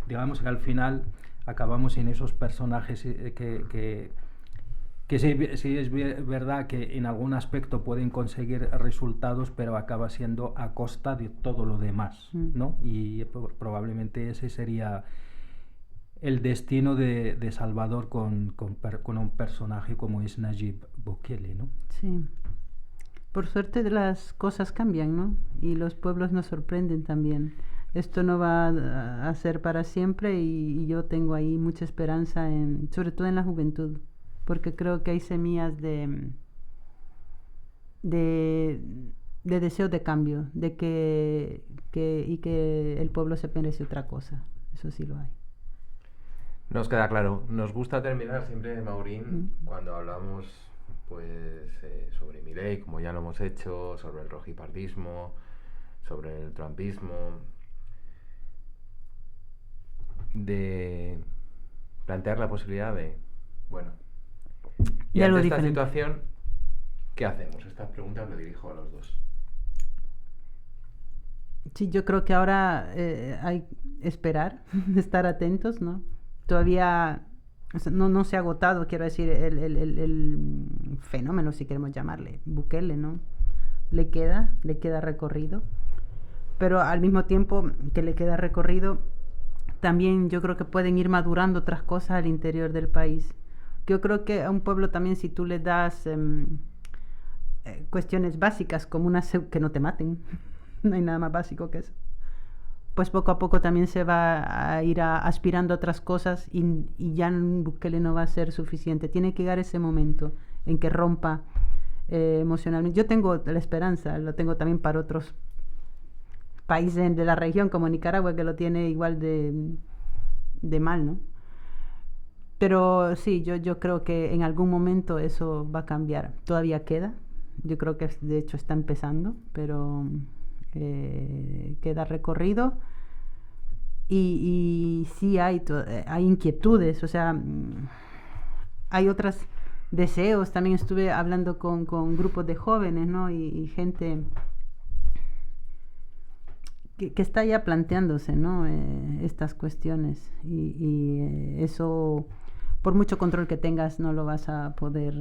digamos que al final acabamos en esos personajes que sí es verdad que en algún aspecto pueden conseguir resultados, pero acaba siendo a costa de todo lo demás, ¿no? Y probablemente ese sería el destino de Salvador con un personaje como es Nayib Bukele, ¿no? Sí. Por suerte las cosas cambian, ¿no? Y los pueblos nos sorprenden también. Esto no va a ser para siempre y yo tengo ahí mucha esperanza, sobre todo en la juventud, porque creo que hay semillas de deseo de cambio, de que el pueblo se merece otra cosa. Eso sí lo hay. Nos queda claro. Nos gusta terminar siempre, Maurín, cuando hablamos sobre Milei, como ya lo hemos hecho, sobre el rojipardismo, sobre el trumpismo, de plantear la posibilidad de, y ante esta situación, ¿qué hacemos? Estas preguntas me dirijo a los dos. Sí, yo creo que ahora hay esperar, estar atentos, ¿no? Todavía no se ha agotado, quiero decir, el fenómeno, si queremos llamarle, Bukele, ¿no? Le queda recorrido, pero al mismo tiempo que le queda recorrido, también yo creo que pueden ir madurando otras cosas al interior del país. Yo creo que a un pueblo también, si tú le das cuestiones básicas como que no te maten, no hay nada más básico que eso, pues poco a poco también se va a ir aspirando a otras cosas y ya Bukele no va a ser suficiente. Tiene que llegar ese momento en que rompa emocionalmente. Yo tengo la esperanza, lo tengo también para otros países de la región como Nicaragua, que lo tiene igual de mal, ¿no? Pero sí, yo creo que en algún momento eso va a cambiar. Todavía queda, yo creo que de hecho está empezando, pero queda recorrido y sí hay inquietudes, o sea, hay otros deseos. También estuve hablando con grupos de jóvenes, ¿no? y gente que está ya planteándose, ¿no? Estas cuestiones y eso, por mucho control que tengas, no lo vas a poder,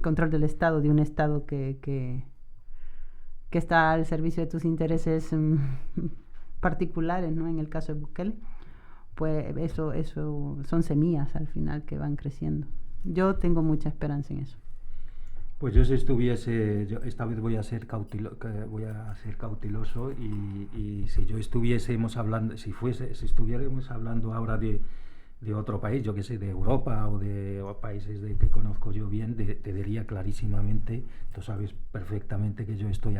control del Estado, de un Estado que está al servicio de tus intereses particulares, ¿no? En el caso de Bukele, pues eso son semillas al final que van creciendo. Yo tengo mucha esperanza en eso. Pues yo si estuviese, esta vez voy a ser cauteloso y si yo estuviésemos hablando, si estuviéramos hablando ahora de otro país, yo que sé, de Europa o de países que conozco yo bien, te diría clarísimamente, tú sabes perfectamente que yo estoy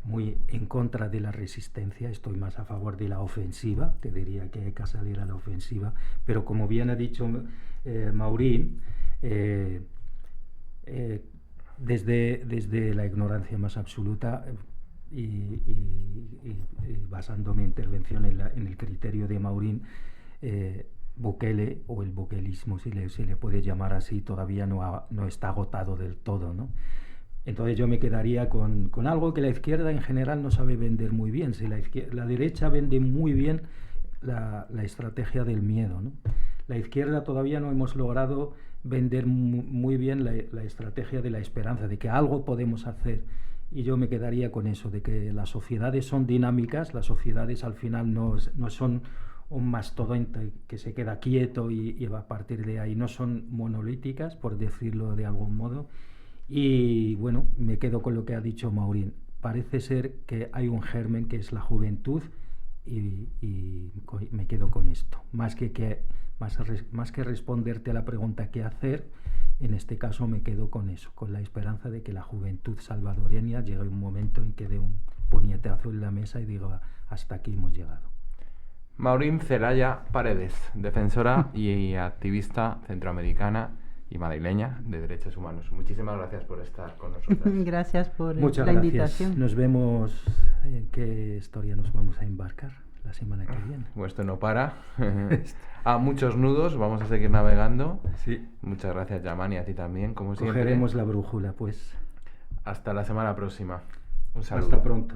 muy en contra de la resistencia, estoy más a favor de la ofensiva, te diría que hay que salir a la ofensiva, pero como bien ha dicho Maurín, desde la ignorancia más absoluta y basando mi intervención en el criterio de Maurín, Bukele o el bukelismo, si se le puede llamar así, todavía no está agotado del todo, ¿no? Entonces yo me quedaría con algo que la izquierda en general no sabe vender muy bien. Si la derecha vende muy bien la estrategia del miedo, ¿no? La izquierda todavía no hemos logrado vender muy bien la estrategia de la esperanza, de que algo podemos hacer. Y yo me quedaría con eso, de que las sociedades son dinámicas, las sociedades al final no son un mastodonte que se queda quieto y a partir de ahí no son monolíticas, por decirlo de algún modo. Y bueno, me quedo con lo que ha dicho Maurín. Parece ser que hay un germen que es la juventud y me quedo con esto. Más que responderte a la pregunta qué hacer, en este caso me quedo con eso, con la esperanza de que la juventud salvadoreña llegue un momento en que dé un puñetazo en la mesa y diga, hasta aquí hemos llegado. Maurín Zelaya Paredes, defensora y activista centroamericana y madrileña de derechos humanos. Muchísimas gracias por estar con nosotros. Gracias por Muchas la gracias. invitación. Nos vemos en qué historia nos vamos a embarcar la semana que viene. Pues esto no para. A muchos nudos, vamos a seguir navegando. Sí. Muchas gracias, Yaman, y a ti también, como siempre. Cogeremos la brújula, pues. Hasta la semana próxima. Un saludo. Hasta pronto.